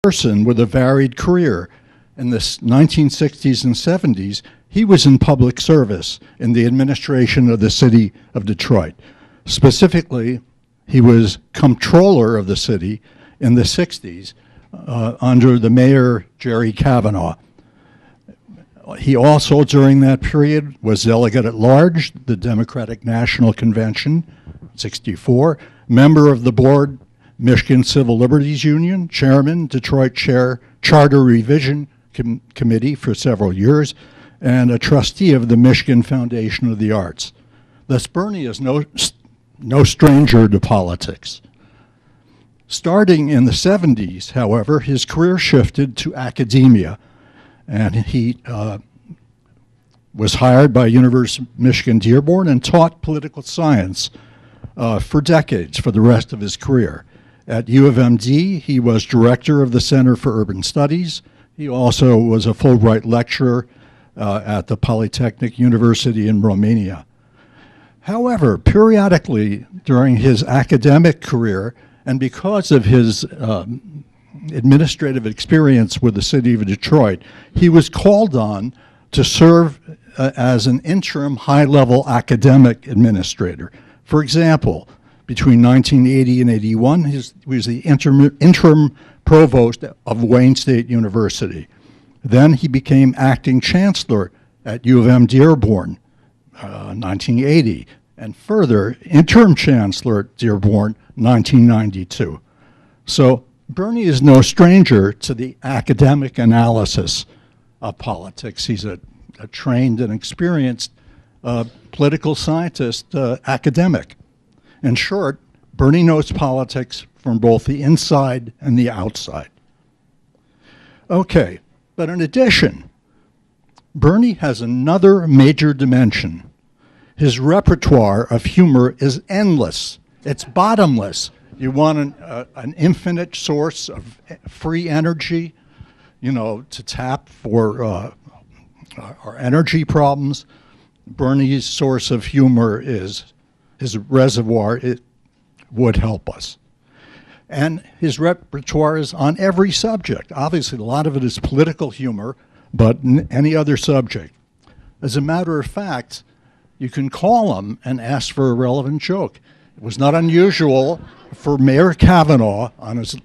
person with a varied career. In the 1960s and 70s, he was in public service in the administration of the city of Detroit. Specifically, he was comptroller of the city in the 60s under the mayor, Jerry Kavanaugh. He also, during that period, was delegate at large, the Democratic National Convention, 64, member of the board, Michigan Civil Liberties Union, chairman, Detroit Charter Revision Committee for several years, and a trustee of the Michigan Foundation of the Arts. Thus, Bernie is no stranger to politics. Starting in the 70s, however, his career shifted to academia, and he was hired by University of Michigan Dearborn and taught political science for decades for the rest of his career. At U of MD, he was director of the Center for Urban Studies. He also was a Fulbright lecturer at the Polytechnic University in Romania. However, periodically during his academic career, and because of his administrative experience with the city of Detroit, he was called on to serve as an interim high-level academic administrator. For example, between 1980 and 81, he was the interim provost of Wayne State University. Then he became acting chancellor at U of M Dearborn, 1980, and further interim chancellor at Dearborn, 1992. So Bernie is no stranger to the academic analysis of politics. He's a trained and experienced political scientist, academic. In short, Bernie knows politics from both the inside and the outside. Okay, but in addition, Bernie has another major dimension. His repertoire of humor is endless. It's bottomless. You want an infinite source of free energy, you know, to tap for our energy problems. Bernie's source of humor is his reservoir. It would help us. And his repertoire is on every subject. Obviously, a lot of it is political humor, but any other subject. As a matter of fact, you can call him and ask for a relevant joke. It was not unusual for Mayor Kavanaugh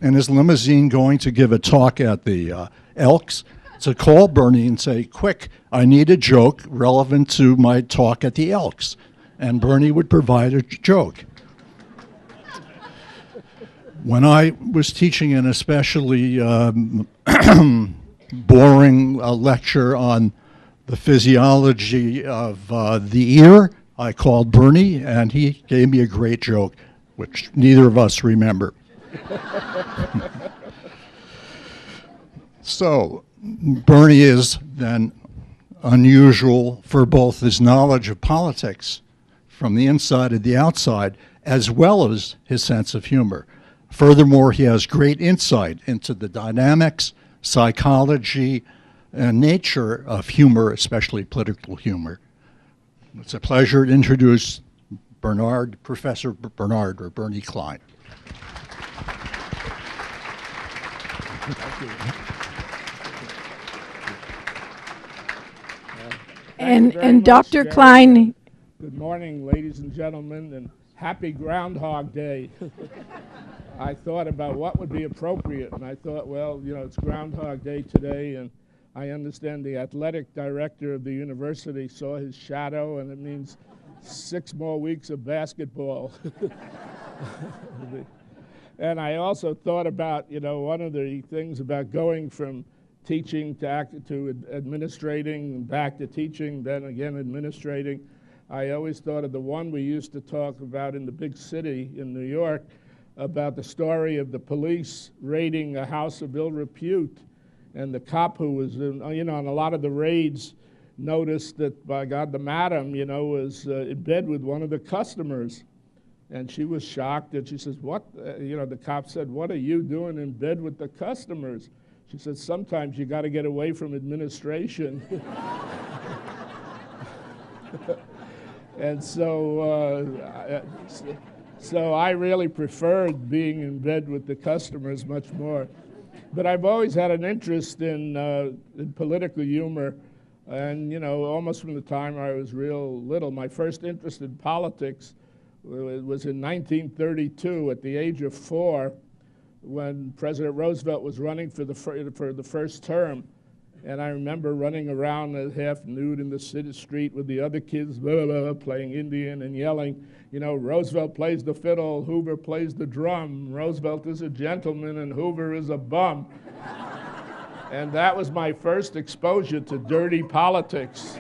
in his limousine going to give a talk at the Elks to call Bernie and say, quick, I need a joke relevant to my talk at the Elks. And Bernie would provide a joke. When I was teaching an especially boring lecture on the physiology of the ear, I called Bernie, and he gave me a great joke, which neither of us remember. So Bernie is then unusual for both his knowledge of politics from the inside and the outside, as well as his sense of humor. Furthermore, he has great insight into the dynamics, psychology, and nature of humor, especially political humor. It's a pleasure to introduce Professor Bernard, or Bernie Klein. Thank you. And Dr. Klein. Good morning, ladies and gentlemen, and happy Groundhog Day. I thought about what would be appropriate, and I thought, well, you know, it's Groundhog Day today, and I understand the athletic director of the university saw his shadow, and it means 6 more weeks of basketball. And I also thought about, you know, one of the things about going from teaching to administrating, back to teaching, then again administrating. I always thought of the one we used to talk about in the big city in New York, about the story of the police raiding a house of ill repute, and the cop who was, you know, on a lot of the raids noticed that, by God, the madam, you know, was in bed with one of the customers, and she was shocked, and she says, "What?" You know, the cop said, "What are you doing in bed with the customers?" She said, "Sometimes you got to get away from administration." And so I really preferred being in bed with the customers much more. But I've always had an interest in political humor, and almost from the time I was real little. My first interest in politics was in 1932, at the age of 4, when President Roosevelt was running for the first term. And I remember running around half nude in the city street with the other kids, blah, blah, blah, playing Indian and yelling, Roosevelt plays the fiddle, Hoover plays the drum, Roosevelt is a gentleman and Hoover is a bum. And that was my first exposure to dirty politics.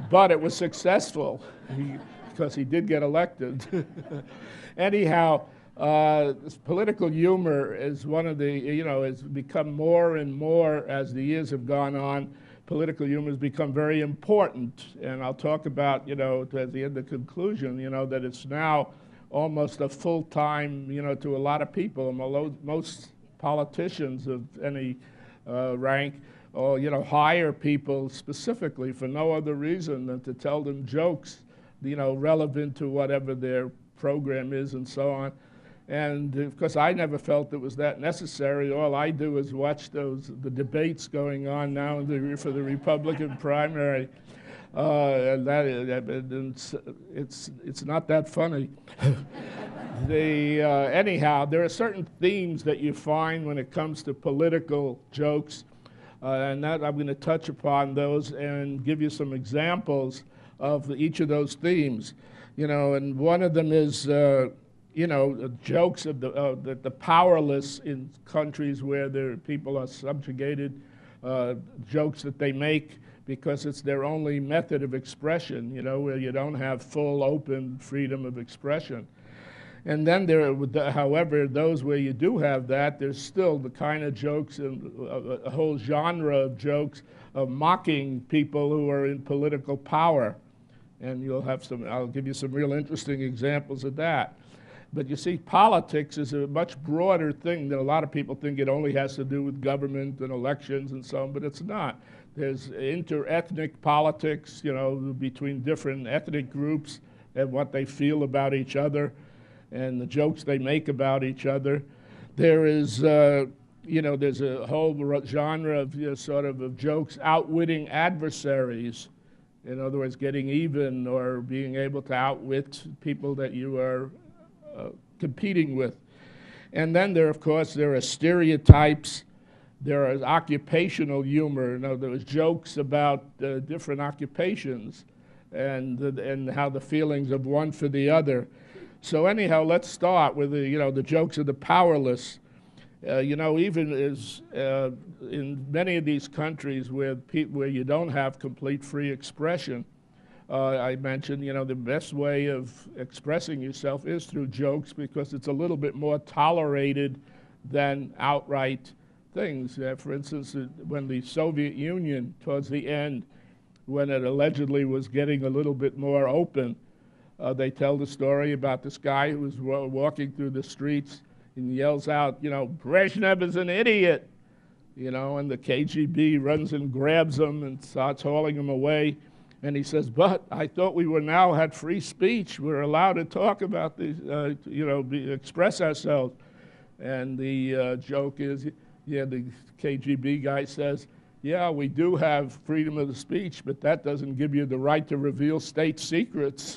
But it was successful, because he did get elected. Anyhow, this political humor is one of the, has become more and more as the years have gone on. Political humor has become very important. And I'll talk about, at the end of the conclusion, that it's now almost a full-time, to a lot of people. Most politicians of any rank, or, hire people specifically for no other reason than to tell them jokes, relevant to whatever their program is and so on. And of course, I never felt it was that necessary. All I do is watch the debates going on now for the Republican primary, and it's not that funny. Anyhow, there are certain themes that you find when it comes to political jokes, and that I'm going to touch upon those and give you some examples of each of those themes. And one of them is jokes of the powerless in countries where their people are subjugated, jokes that they make because it's their only method of expression, where you don't have full, open freedom of expression. And then however, those where you do have that, there's still the kind of jokes, and a whole genre of jokes of mocking people who are in political power. And I'll give you some real interesting examples of that. But you see, politics is a much broader thing than a lot of people think. It only has to do with government and elections and so on, but it's not. There's inter-ethnic politics, between different ethnic groups and what they feel about each other and the jokes they make about each other. There is, there's a whole genre of sort of jokes outwitting adversaries. In other words, getting even or being able to outwit people that you are competing with. And then of course, there are stereotypes. There is occupational humor. There was jokes about different occupations and how the feelings of one for the other. So anyhow, let's start with the jokes of the powerless. Even in many of these countries where you don't have complete free expression, I mentioned, the best way of expressing yourself is through jokes because it's a little bit more tolerated than outright things. For instance, when the Soviet Union, towards the end, when it allegedly was getting a little bit more open, they tell the story about this guy who was walking through the streets and yells out, Brezhnev is an idiot, and the KGB runs and grabs him and starts hauling him away. And he says, but I thought we now had free speech. We're allowed to talk about these, express ourselves. And the joke is, the KGB guy says, yeah, we do have freedom of the speech, but that doesn't give you the right to reveal state secrets.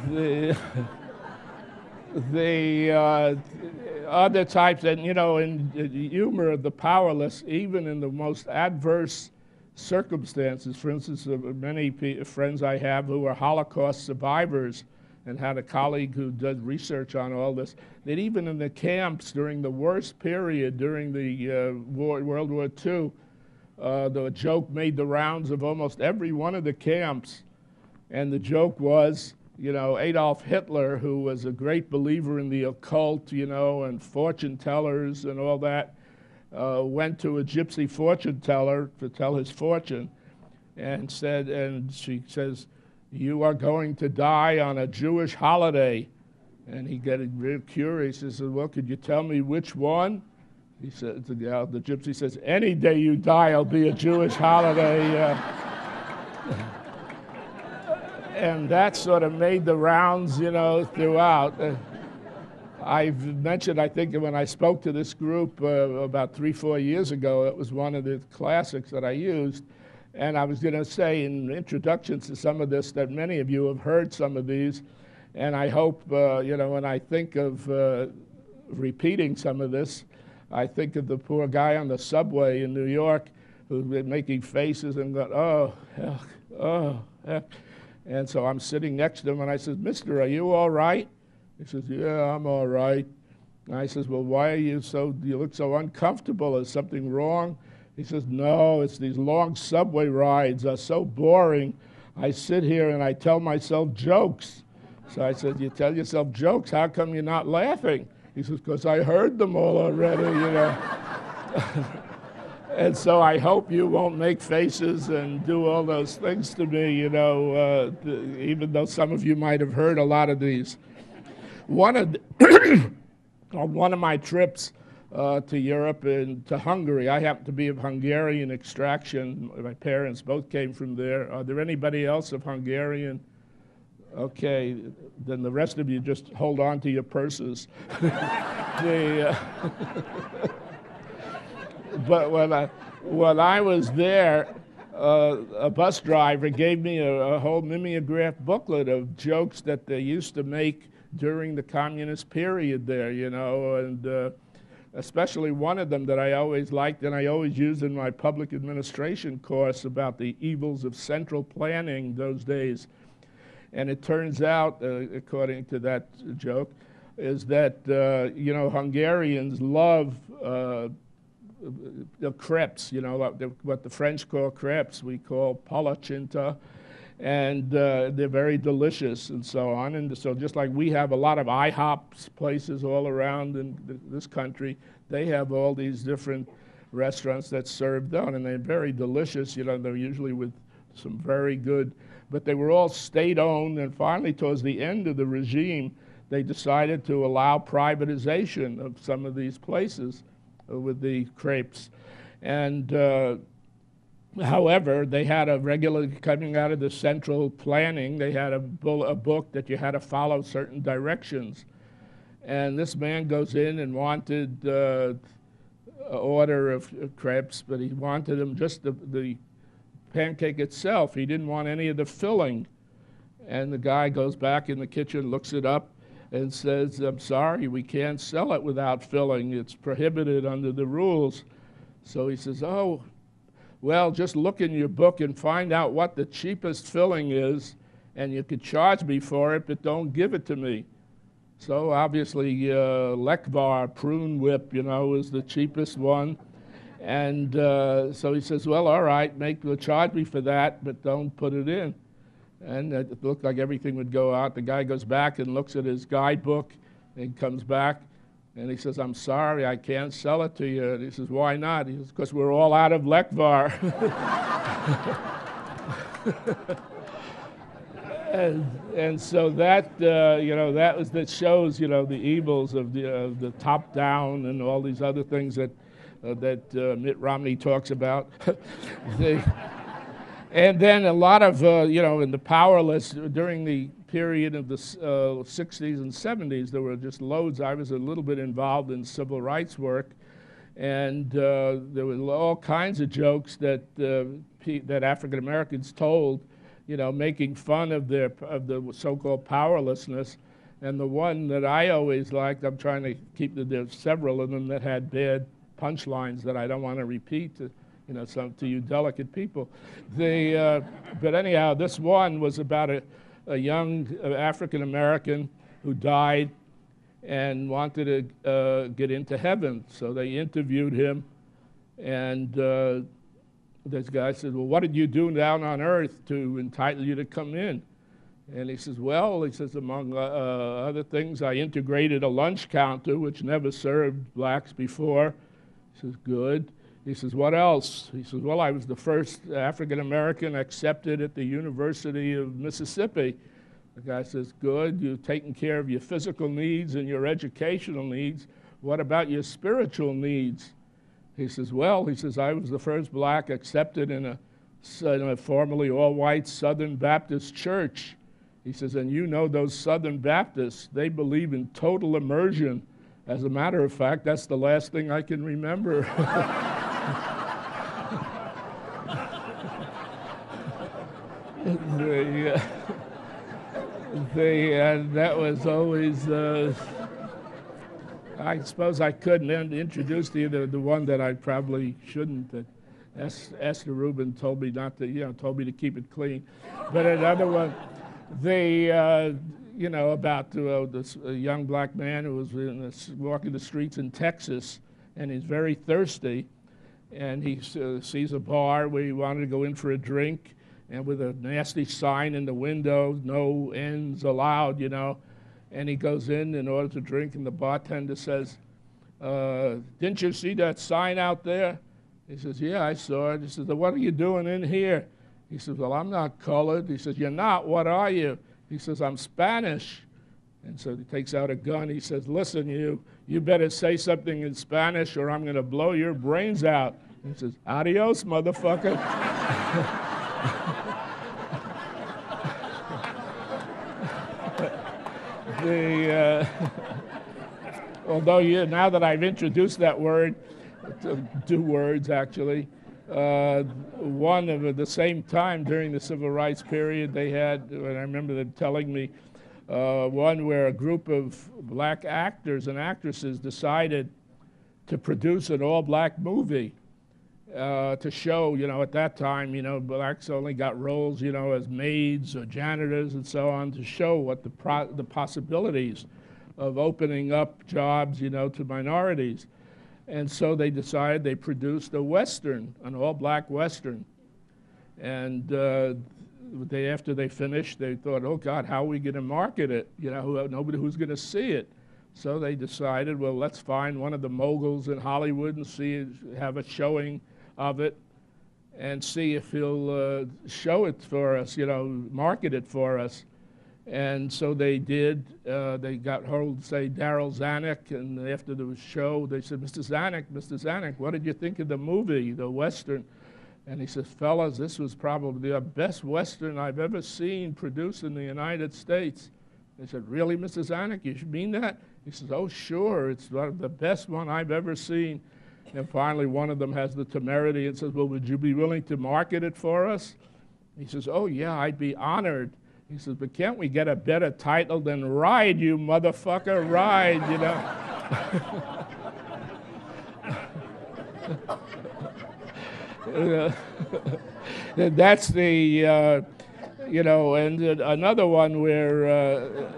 The other types, and in the humor of the powerless, even in the most adverse circumstances. For instance, many friends I have who are Holocaust survivors, and had a colleague who does research on all this, that even in the camps during the worst period, during the World War II, the joke made the rounds of almost every one of the camps. And the joke was, Adolf Hitler, who was a great believer in the occult, and fortune tellers and all that, went to a gypsy fortune teller to tell his fortune, and she says, you are going to die on a Jewish holiday. And he got real curious. He says, well, could you tell me which one? He said, the gypsy says, any day you die, I'll be a Jewish holiday. And that sort of made the rounds, throughout. I've mentioned, I think, when I spoke to this group about 3-4 years ago, it was one of the classics that I used. And I was going to say in introductions to some of this that many of you have heard some of these. And I hope, when I think of repeating some of this, I think of the poor guy on the subway in New York who's been making faces and going, oh, heck, oh, heck. And so I'm sitting next to him and I said, "Mister, are you all right?" He says, "Yeah, I'm all right." And I says, "Well, why are you look so uncomfortable? Is something wrong?" He says, "No, it's these long subway rides are so boring. I sit here and I tell myself jokes." So I said, "You tell yourself jokes? How come you're not laughing?" He says, "Because I heard them all already, And so I hope you won't make faces and do all those things to me, even though some of you might have heard a lot of these. On one of my trips to Europe and to Hungary, I happen to be of Hungarian extraction. My parents both came from there. Are there anybody else of Hungarian? Okay, then the rest of you just hold on to your purses. But when I was there, a bus driver gave me a whole mimeograph booklet of jokes that they used to make during the communist period there, and especially one of them that I always liked and I always used in my public administration course about the evils of central planning those days. And it turns out, according to that joke, is that, Hungarians love the crepes, what the French call crepes, we call palacsinta, and they're very delicious and so on. And so just like we have a lot of IHOP places all around in this country, they have all these different restaurants that serve them, and they're very delicious. They're usually with some very good, but they were all state-owned, and finally towards the end of the regime, they decided to allow privatization of some of these places with the crepes. And however, they had a regular, coming out of the central planning, they had a book that you had to follow certain directions. And this man goes in and wanted an order of crepes, but he wanted them just the pancake itself. He didn't want any of the filling. And the guy goes back in the kitchen, looks it up, and says, "I'm sorry, we can't sell it without filling. It's prohibited under the rules." So he says, "Oh, well, just look in your book and find out what the cheapest filling is, and you could charge me for it, but don't give it to me." So obviously, Lekvar prune whip, is the cheapest one. And so he says, "Well, all right, charge me for that, but don't put it in." And it looked like everything would go out. The guy goes back and looks at his guidebook and comes back, and he says, "I'm sorry, I can't sell it to you." And he says, "Why not?" He says, "Because we're all out of Lekvar." and so that, that shows, the evils of the top down and all these other things that Mitt Romney talks about. And then a lot of, in the powerless, during the period of the 60s and 70s, there were just loads. I was a little bit involved in civil rights work, and there were all kinds of jokes that African Americans told, making fun of the so-called powerlessness. And the one that I always liked, I'm trying to keep there's several of them that had bad punchlines that I don't want to repeat to you delicate people. But anyhow, this one was about a young African American who died and wanted to get into heaven. So they interviewed him, and this guy said, "Well, what did you do down on earth to entitle you to come in?" And he says, "Well," he says, "among other things, I integrated a lunch counter, which never served blacks before." He says, "Good." He says, "What else?" He says, "Well, I was the first African American accepted at the University of Mississippi." The guy says, "Good, you've taken care of your physical needs and your educational needs. What about your spiritual needs?" He says, "Well," he says, "I was the first black accepted in a formerly all-white Southern Baptist church." He says, and you know those Southern Baptists, they believe in total immersion. As a matter of fact, that's the last thing I can remember. That was always, I suppose I couldn't introduce to you the one that I probably shouldn't. That Esther Rubin told me not to, told me to keep it clean. But another one, about this young black man who was walking the streets in Texas, and he's very thirsty, and he sees a bar where he wanted to go in for a drink, and with a nasty sign in the window, no ends allowed, and he goes in order to drink, and the bartender says, didn't you see that sign out there? He says, yeah, I saw it. He says, what are you doing in here? He says, well, I'm not colored. He says, you're not, what are you? He says, I'm Spanish. And so he takes out a gun. He says, listen, you better say something in Spanish or I'm going to blow your brains out. He says, adios, motherfucker. Although now that I've introduced that word, two words actually, one of the same time during the civil rights period they had, and I remember them telling me, one where a group of black actors and actresses decided to produce an all-black movie to show, at that time, blacks only got roles, as maids or janitors and so on, to show what the possibilities of opening up jobs, to minorities. And so they decided they produced a Western, an all-black Western. And after they finished, they thought, oh, God, how are we going to market it? Nobody who's going to see it. So they decided, well, let's find one of the moguls in Hollywood and have a showing of it and see if he'll show it for us, market it for us. And so they did. They got hold, say, Darryl Zanuck, and after the show, they said, Mr. Zanuck, what did you think of the movie, the Western? And he says, fellas, this was probably the best Western I've ever seen produced in the United States. They said, really, Mr. Zanuck, you mean that? He says, oh, sure, it's the best one I've ever seen. And finally, one of them has the temerity and says, well, would you be willing to market it for us? He says, oh, yeah, I'd be honored. He says, but can't we get a better title than Ride, you motherfucker, Ride, That's the, and another one where,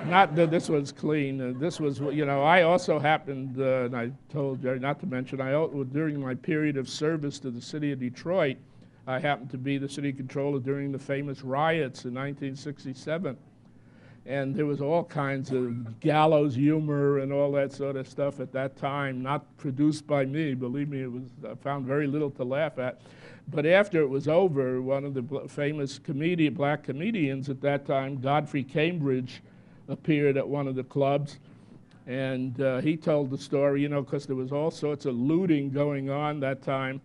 not that this was clean, this was, I also happened, and I told Jerry not to mention, during my period of service to the city of Detroit, I happened to be the city controller during the famous riots in 1967. And there was all kinds of gallows humor and all that sort of stuff at that time, not produced by me. Believe me, I found very little to laugh at. But after it was over, one of the famous black comedians at that time, Godfrey Cambridge, appeared at one of the clubs. And he told the story, because there was all sorts of looting going on that time.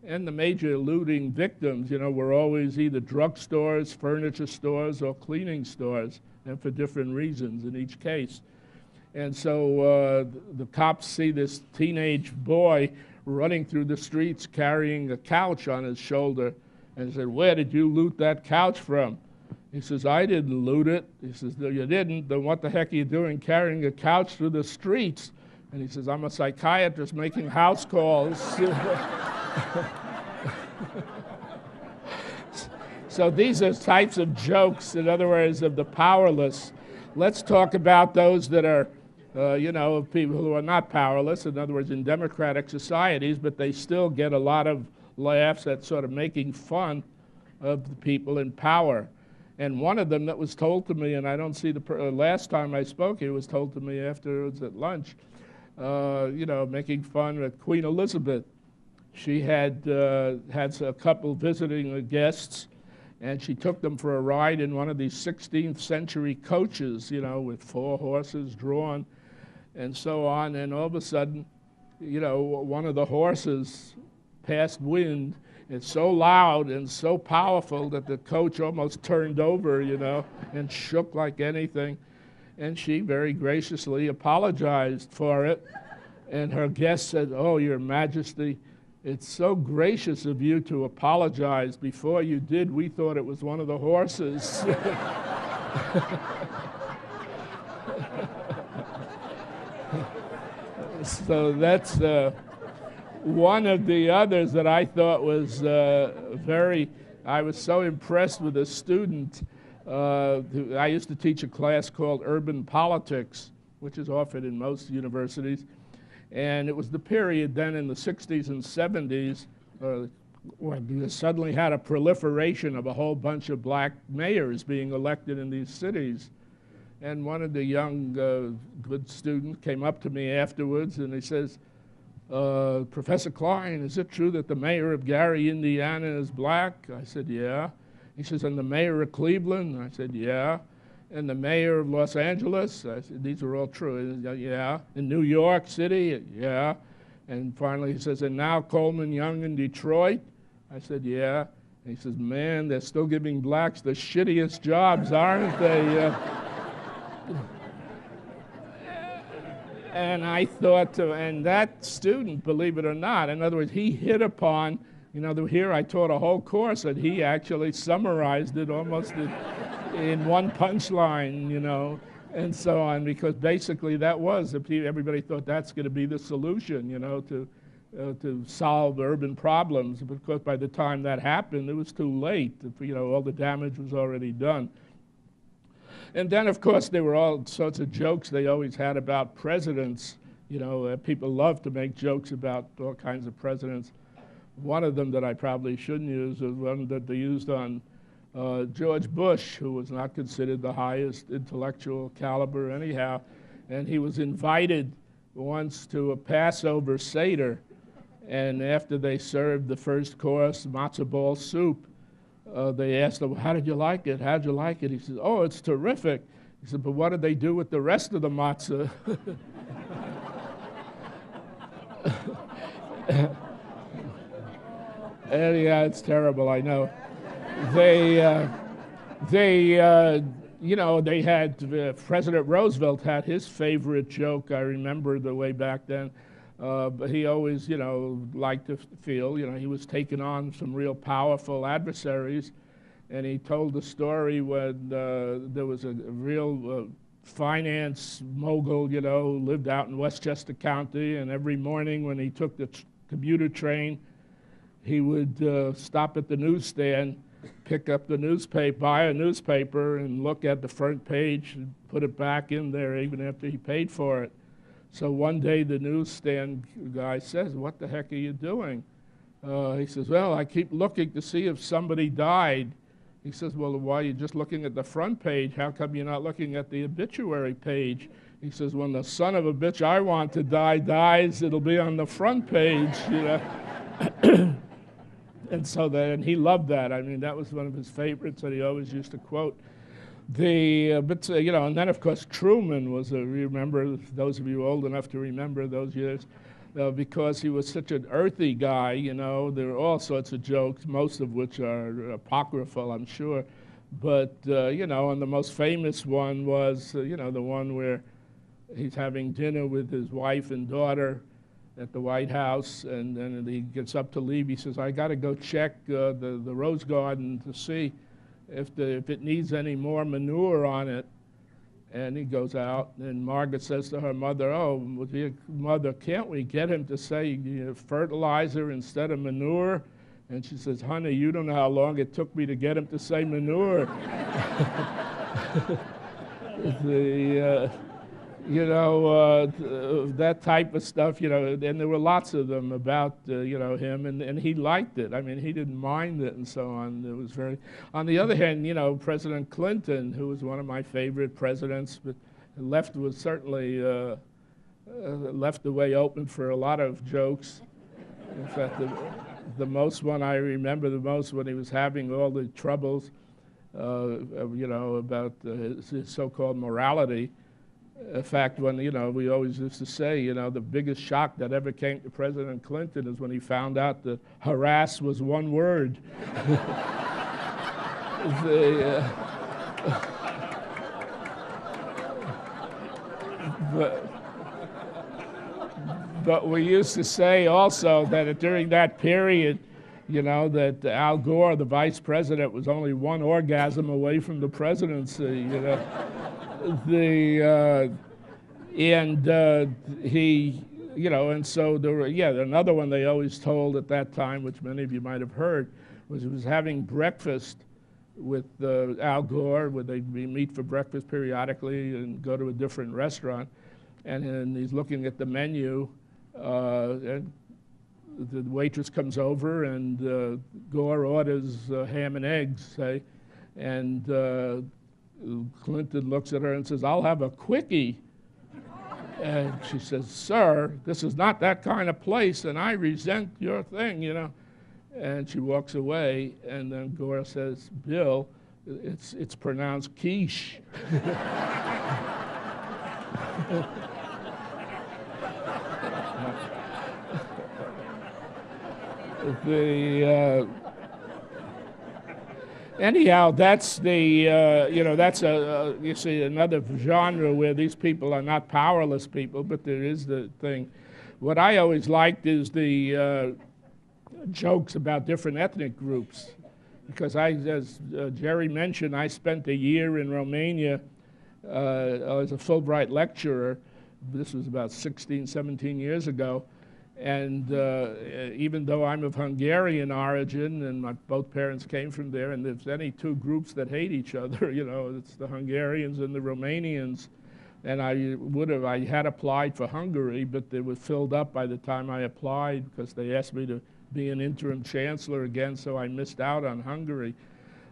And the major looting victims, were always either drugstores, furniture stores, or cleaning stores, and for different reasons in each case. And so the cops see this teenage boy running through the streets carrying a couch on his shoulder, and said, where did you loot that couch from? He says, I didn't loot it. He says, no, you didn't. Then what the heck are you doing carrying a couch through the streets? And he says, I'm a psychiatrist making house calls. So these are types of jokes, in other words, of the powerless. Let's talk about those that are, of people who are not powerless, in other words, in democratic societies, but they still get a lot of laughs at sort of making fun of the people in power. And one of them that was told to me, and I don't see last time I spoke, it was told to me afterwards at lunch, making fun of Queen Elizabeth. She had a couple visiting guests, and she took them for a ride in one of these 16th century coaches, with 4 horses drawn and so on. And all of a sudden, one of the horses passed wind It's so loud and so powerful that the coach almost turned over, and shook like anything. And she very graciously apologized for it. And her guest said, "Oh, Your Majesty, it's so gracious of you to apologize. Before you did, we thought it was one of the horses." So that's one of the others that I thought was I was so impressed with a student. I used to teach a class called Urban Politics, which is offered in most universities. And it was the period then in the 60s and 70s when you suddenly had a proliferation of a whole bunch of black mayors being elected in these cities. And one of the young, good students came up to me afterwards and he says, "Professor Klein, is it true that the mayor of Gary, Indiana is black?" I said, "Yeah." He says, "And the mayor of Cleveland?" I said, "Yeah." "And the mayor of Los Angeles?" I said, "These are all true." "Yeah." "In New York City?" "Yeah." And finally he says, "And now Coleman Young in Detroit?" I said, "Yeah." And he says, "Man, they're still giving blacks the shittiest jobs, aren't they?" And I thought, and that student, believe it or not, in other words, he hit upon, here I taught a whole course, and he actually summarized it almost in one punchline, and so on, because basically that was, everybody thought that's going to be the solution, to solve urban problems. But of course, by the time that happened, it was too late. All the damage was already done. And then, of course, there were all sorts of jokes they always had about presidents. People love to make jokes about all kinds of presidents. One of them that I probably shouldn't use was one that they used on George Bush, who was not considered the highest intellectual caliber anyhow. And he was invited once to a Passover Seder. And after they served the first course, matzo ball soup, they asked him, "How did you like it? How'd you like it?" He said, "Oh, it's terrific." He said, "But what did they do with the rest of the matzah?" And yeah, it's terrible, I know. They had, President Roosevelt had his favorite joke, I remember the way back then. But he always, liked to feel, he was taking on some real powerful adversaries. And he told the story when there was a real finance mogul, who lived out in Westchester County. And every morning when he took the commuter train, he would stop at the newsstand, pick up the newspaper, buy a newspaper, and look at the front page and put it back in there even after he paid for it. So one day the newsstand guy says, "What the heck are you doing?" He says, "Well, I keep looking to see if somebody died." He says, "Well, why are you just looking at the front page? How come you're not looking at the obituary page?" He says, "When the son of a bitch I want to die dies, it'll be on the front page." And so and he loved that. I mean, that was one of his favorites that he always used to quote. And then of course Truman was remember, those of you old enough to remember those years, because he was such an earthy guy, there were all sorts of jokes, most of which are apocryphal, I'm sure. But, and the most famous one was, the one where he's having dinner with his wife and daughter at the White House, and then he gets up to leave. He says, "I got to go check the Rose Garden to see if it needs any more manure on it." And he goes out, and Margaret says to her mother, "Oh, mother, can't we get him to say fertilizer instead of manure?" And she says, "Honey, you don't know how long it took me to get him to say manure." That type of stuff, and there were lots of them about, him, and he liked it. I mean, he didn't mind it and so on. It was very, on the other hand, President Clinton, who was one of my favorite presidents, but was certainly left the way open for a lot of jokes. In fact, the most one I remember the most when he was having all the troubles, about his so-called morality. In fact, when, we always used to say, the biggest shock that ever came to President Clinton is when he found out that harass was one word. But we used to say also that during that period, that Al Gore, the vice president, was only one orgasm away from the presidency, and so there were, another one they always told at that time, which many of you might have heard, was he was having breakfast with Al Gore, where they'd meet for breakfast periodically and go to a different restaurant, and then he's looking at the menu, and the waitress comes over, and Gore orders ham and eggs, say, and Clinton looks at her and says, "I'll have a quickie." And she says, "Sir, this is not that kind of place, and I resent your thing, And she walks away, and then Gore says, "Bill, it's pronounced quiche." Anyhow, that's that's you see another genre where these people are not powerless people, but there is the thing. What I always liked is the jokes about different ethnic groups, because as Jerry mentioned, I spent a year in Romania as a Fulbright lecturer. This was about 16, 17 years ago. And even though I'm of Hungarian origin, and both parents came from there, and there's any two groups that hate each other, it's the Hungarians and the Romanians. And I had applied for Hungary, but they were filled up by the time I applied, because they asked me to be an interim chancellor again, so I missed out on Hungary.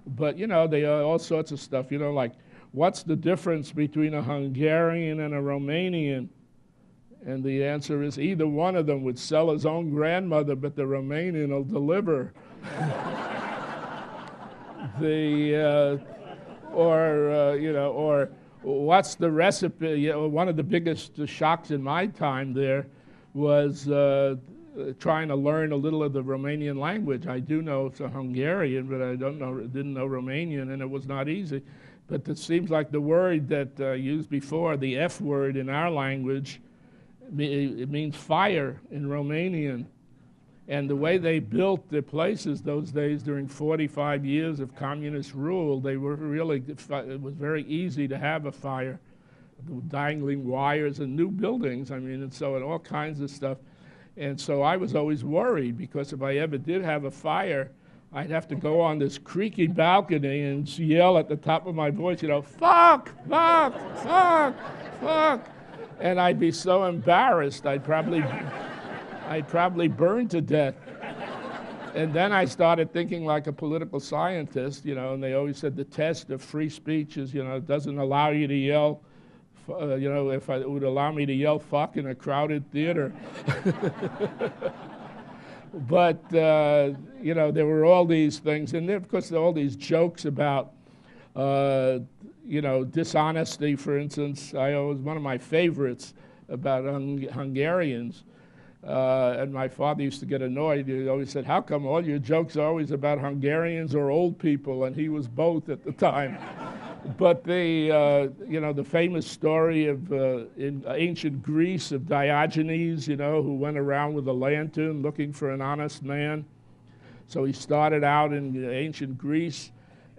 But, they all sorts of stuff, like, what's the difference between a Hungarian and a Romanian? And the answer is either one of them would sell his own grandmother, but the Romanian will deliver. Or what's the recipe? One of the biggest shocks in my time there was trying to learn a little of the Romanian language. I do know it's a Hungarian, but I didn't know Romanian, and it was not easy. But it seems like the word that used before, the F word in our language, it means fire in Romanian. And the way they built their places those days during 45 years of communist rule, it was very easy to have a fire, dangling wires and new buildings, and all kinds of stuff. And so I was always worried, because if I ever did have a fire, I'd have to go on this creaky balcony and yell at the top of my voice, "Fuck, fuck, fuck, fuck." And I'd be so embarrassed, I'd probably burn to death. And then I started thinking like a political scientist, and they always said the test of free speech is, it doesn't allow you to yell, if it would allow me to yell "fuck" in a crowded theater. But, there were all these things, and then, of course, there were all these jokes about, dishonesty, for instance. One of my favorites about Hungarians, and my father used to get annoyed. He always said, "How come all your jokes are always about Hungarians or old people?" And he was both at the time. But the famous story of in ancient Greece of Diogenes, who went around with a lantern looking for an honest man. So he started out in ancient Greece,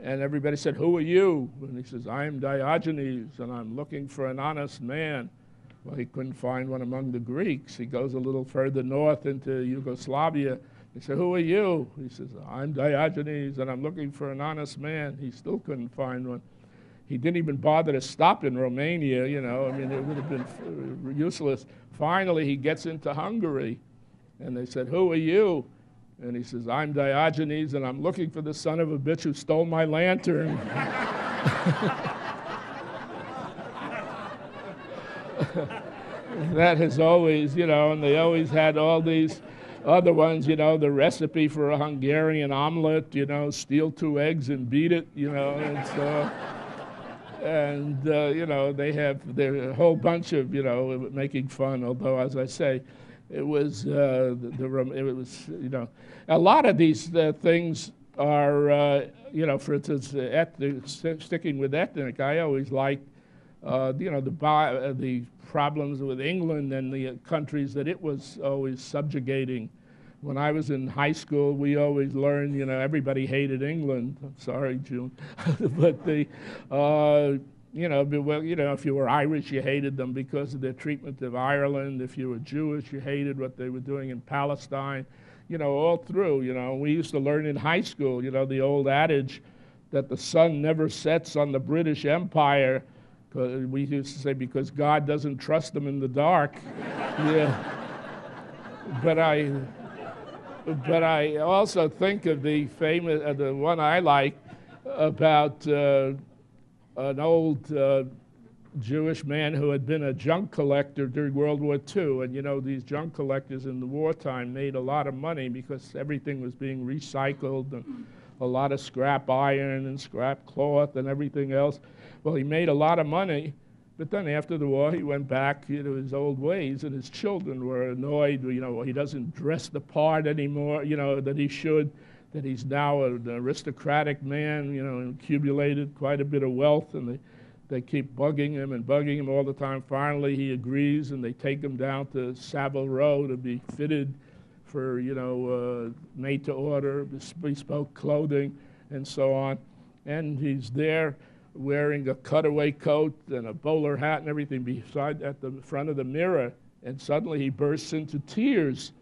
and everybody said, "Who are you?" And he says, "I am Diogenes, and I'm looking for an honest man." Well, he couldn't find one among the Greeks. He goes a little further north into Yugoslavia. He said, "Who are you?" He says, "I'm Diogenes, and I'm looking for an honest man." He still couldn't find one. He didn't even bother to stop in Romania, it would have been useless. Finally, he gets into Hungary, and they said, "Who are you?" And he says, "I'm Diogenes, and I'm looking for the son of a bitch who stole my lantern." That has always, and they always had all these other ones, the recipe for a Hungarian omelet, steal 2 eggs and beat it, and so. and they have a whole bunch of making fun. Although, as I say, it was it was a lot of these things are for instance, sticking with ethnic. I always liked the problems with England and the countries that it was always subjugating. When I was in high school, we always learned, everybody hated England. I'm sorry, June, but if you were Irish, you hated them because of their treatment of Ireland. If you were Jewish, you hated what they were doing in Palestine. All through. We used to learn in high school, the old adage that the sun never sets on the British Empire. We used to say because God doesn't trust them in the dark. Yeah, but I also think of the famous, the one I like about an old Jewish man who had been a junk collector during World War II. And these junk collectors in the wartime made a lot of money because everything was being recycled, and a lot of scrap iron and scrap cloth and everything else. Well, he made a lot of money. But then after the war, he went back to his old ways, and his children were annoyed. He doesn't dress the part anymore, that he should, that he's now an aristocratic man, accumulated quite a bit of wealth, and they keep bugging him all the time. Finally, he agrees, and they take him down to Savile Row to be fitted for, made-to-order, bespoke clothing, and so on. And he's there wearing a cutaway coat and a bowler hat and everything at the front of the mirror, and suddenly he bursts into tears.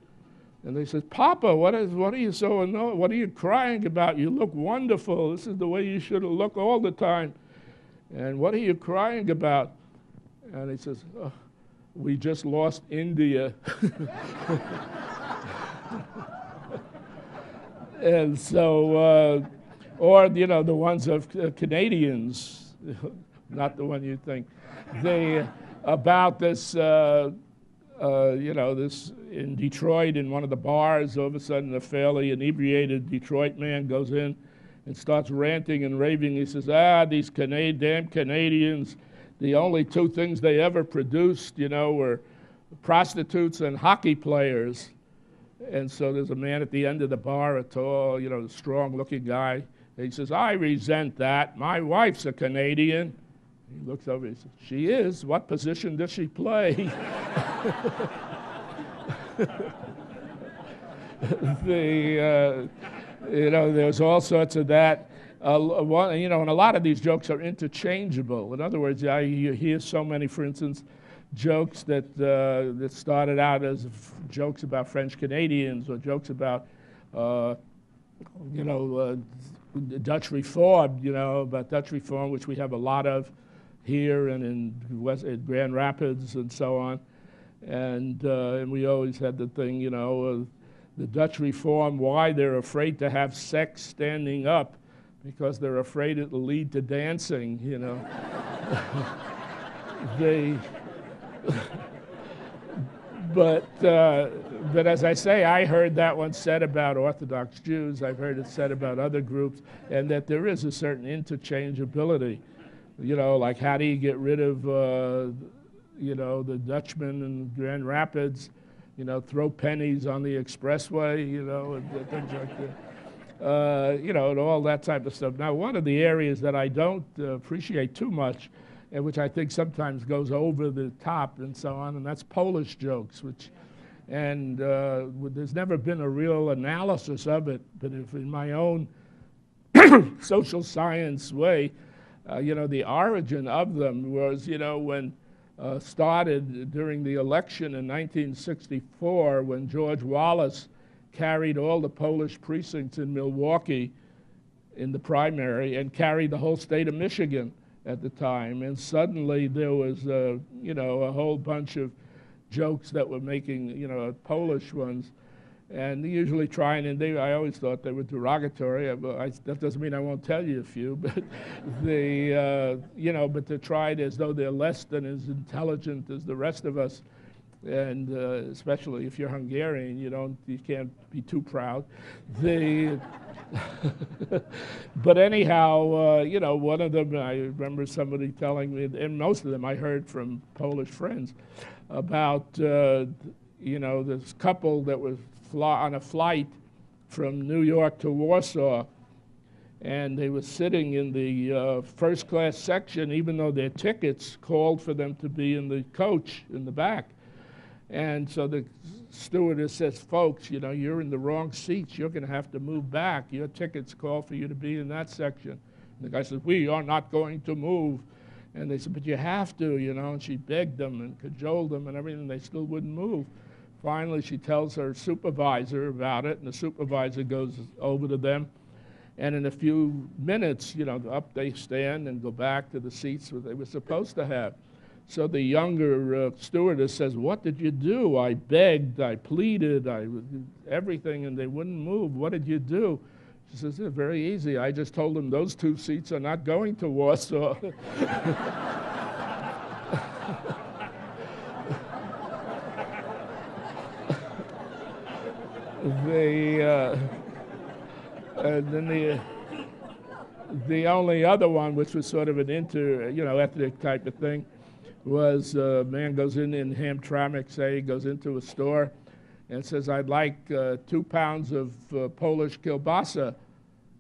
And they said, "Papa, what are you so annoyed? What are you crying about? You look wonderful. This is the way you should look all the time. And what are you crying about?" And he says, "Oh, we just lost India." And so, or the ones of Canadians, not the one you think. They about this, this in Detroit in one of the bars. All of a sudden, a fairly inebriated Detroit man goes in and starts ranting and raving. He says, these damn Canadians, the only two things they ever produced, were prostitutes and hockey players. And so there's a man at the end of the bar, a tall, strong-looking guy. And he says, "I resent that. My wife's a Canadian." He looks over and he says, "She is? What position does she play?" There's all sorts of that. And a lot of these jokes are interchangeable. In other words, you hear so many, for instance, jokes that started out as jokes about French Canadians, or jokes about, Dutch Reform, about Dutch Reform, which we have a lot of here and in Grand Rapids and so on. And we always had the thing, the Dutch Reform, why they're afraid to have sex standing up, because they're afraid it'll lead to dancing, But as I say, I heard that one said about Orthodox Jews. I've heard it said about other groups, and that there is a certain interchangeability. Like how do you get rid of, the Dutchmen in Grand Rapids? Throw pennies on the expressway, and things like that. And all that type of stuff. Now, one of the areas that I don't appreciate too much, and which I think sometimes goes over the top and so on, and that's Polish jokes, there's never been a real analysis of it, but if in my own social science way, the origin of them was, when started during the election in 1964, when George Wallace carried all the Polish precincts in Milwaukee in the primary and carried the whole state of Michigan at the time, and suddenly there was a whole bunch of jokes that were making Polish ones, and they usually trying, and I always thought they were derogatory. That doesn't mean I won't tell you a few, but but they're tried as though they're less than as intelligent as the rest of us, and especially if you're Hungarian, you can't be too proud. But anyhow, one of them, I remember somebody telling me, and most of them I heard from Polish friends, about this couple that was on a flight from New York to Warsaw, and they were sitting in the first class section, even though their tickets called for them to be in the coach in the back. And so the stewardess says, folks, you're in the wrong seats. You're going to have to move back. Your tickets call for you to be in that section. And the guy says, we are not going to move. And they said, but you have to, and she begged them and cajoled them and everything. They still wouldn't move. Finally, she tells her supervisor about it, and the supervisor goes over to them. And in a few minutes, up they stand and go back to the seats that they were supposed to have. So the younger stewardess says, what did you do? I begged, I pleaded, everything, and they wouldn't move. What did you do? She says, it's very easy. I just told them those two seats are not going to Warsaw. And then the only other one, which was sort of an ethnic type of thing, was a man goes in Hamtramck, say, goes into a store and says, I'd like 2 pounds of Polish kielbasa.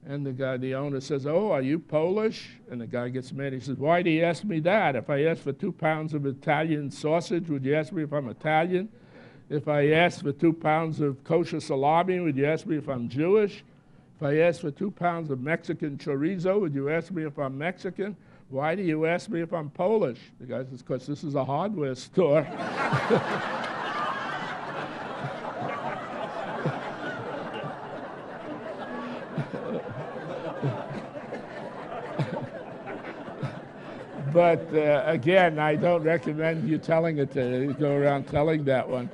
And the owner says, oh, are you Polish? And the guy gets mad. He says, why do you ask me that? If I ask for 2 pounds of Italian sausage, would you ask me if I'm Italian? If I ask for 2 pounds of kosher salami, would you ask me if I'm Jewish? If I ask for 2 pounds of Mexican chorizo, would you ask me if I'm Mexican? Why do you ask me if I'm Polish? The guy says, because this is a hardware store. But again, I don't recommend you telling it to go around telling that one.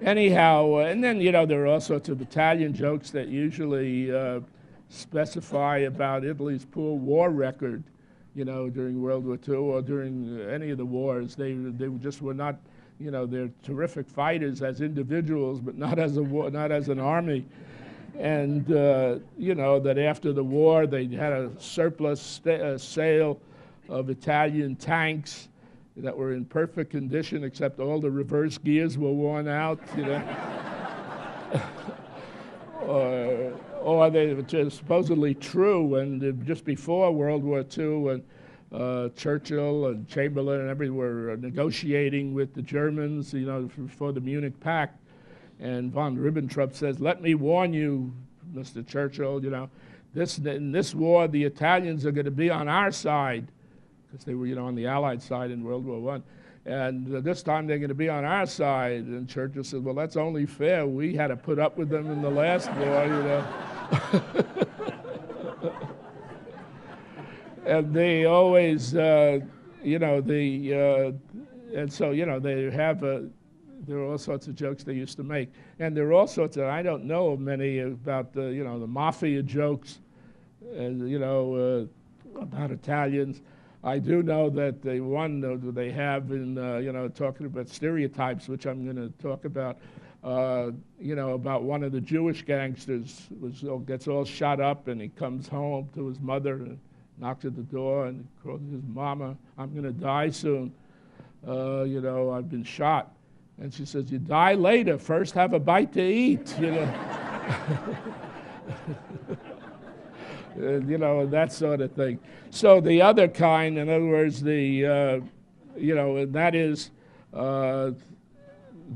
Anyhow, and then, there are all sorts of Italian jokes that usually specify about Italy's poor war record, during World War II or during any of the wars. They just were not, they're terrific fighters as individuals, but not as an army. And, that after the war, they had a surplus sale of Italian tanks that were in perfect condition, except all the reverse gears were worn out, or they were supposedly true. And just before World War II, when Churchill and Chamberlain and everybody were negotiating with the Germans, for the Munich Pact, and von Ribbentrop says, "Let me warn you, Mr. Churchill, in this war, the Italians are going to be on our side." Because they were, on the Allied side in World War I. And this time they're going to be on our side. And Churchill said, well, that's only fair. We had to put up with them in the last war, And they always, and so, they have there are all sorts of jokes they used to make. And there are all sorts of, I don't know of many about, the mafia jokes, about Italians. I do know that the one they have in, talking about stereotypes, which I'm going to talk about, about one of the Jewish gangsters gets all shot up, and he comes home to his mother and knocks at the door and calls his mama, I'm going to die soon. I've been shot. And she says, you die later. First have a bite to eat, and that sort of thing. So the other kind, in other words, and that is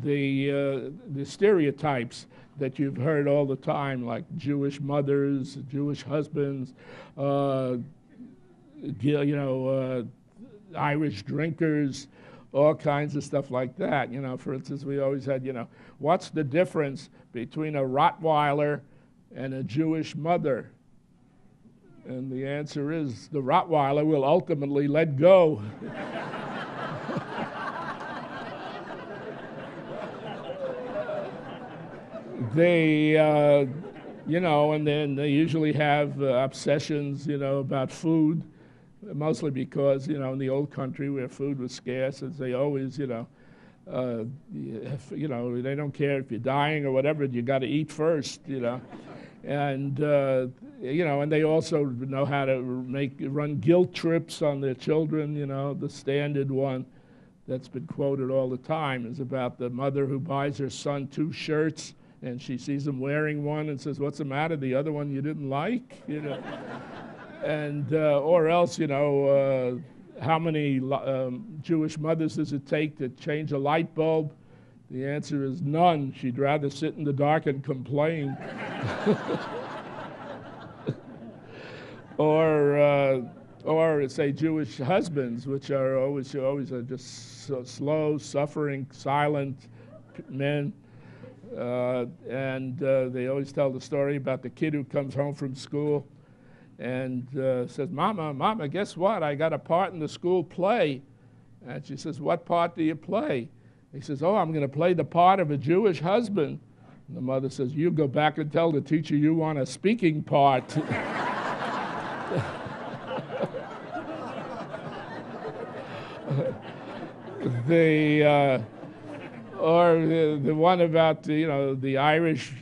the stereotypes that you've heard all the time, like Jewish mothers, Jewish husbands, Irish drinkers, all kinds of stuff like that. For instance, we always had, what's the difference between a Rottweiler and a Jewish mother? And the answer is the Rottweiler will ultimately let go. They, and then they usually have obsessions, about food, mostly because, in the old country where food was scarce, as they always, You know, they don't care if you're dying or whatever, you got to eat first, you know. And, you know, and they also know how to run guilt trips on their children, you know. The standard one that's been quoted all the time is about the mother who buys her son 2 shirts, and she sees him wearing one and says, "What's the matter? The other one you didn't like?" You know. And, or else, you know, how many Jewish mothers does it take to change a light bulb? The answer is none. She'd rather sit in the dark and complain. Or say Jewish husbands, which are always just so slow, suffering, silent men. And they always tell the story about the kid who comes home from school and says, Mama, guess what? I got a part in the school play. And she says, "What part do you play?" He says, "Oh, I'm going to play the part of a Jewish husband." And the mother says, "You go back and tell the teacher you want a speaking part." The one about the Irish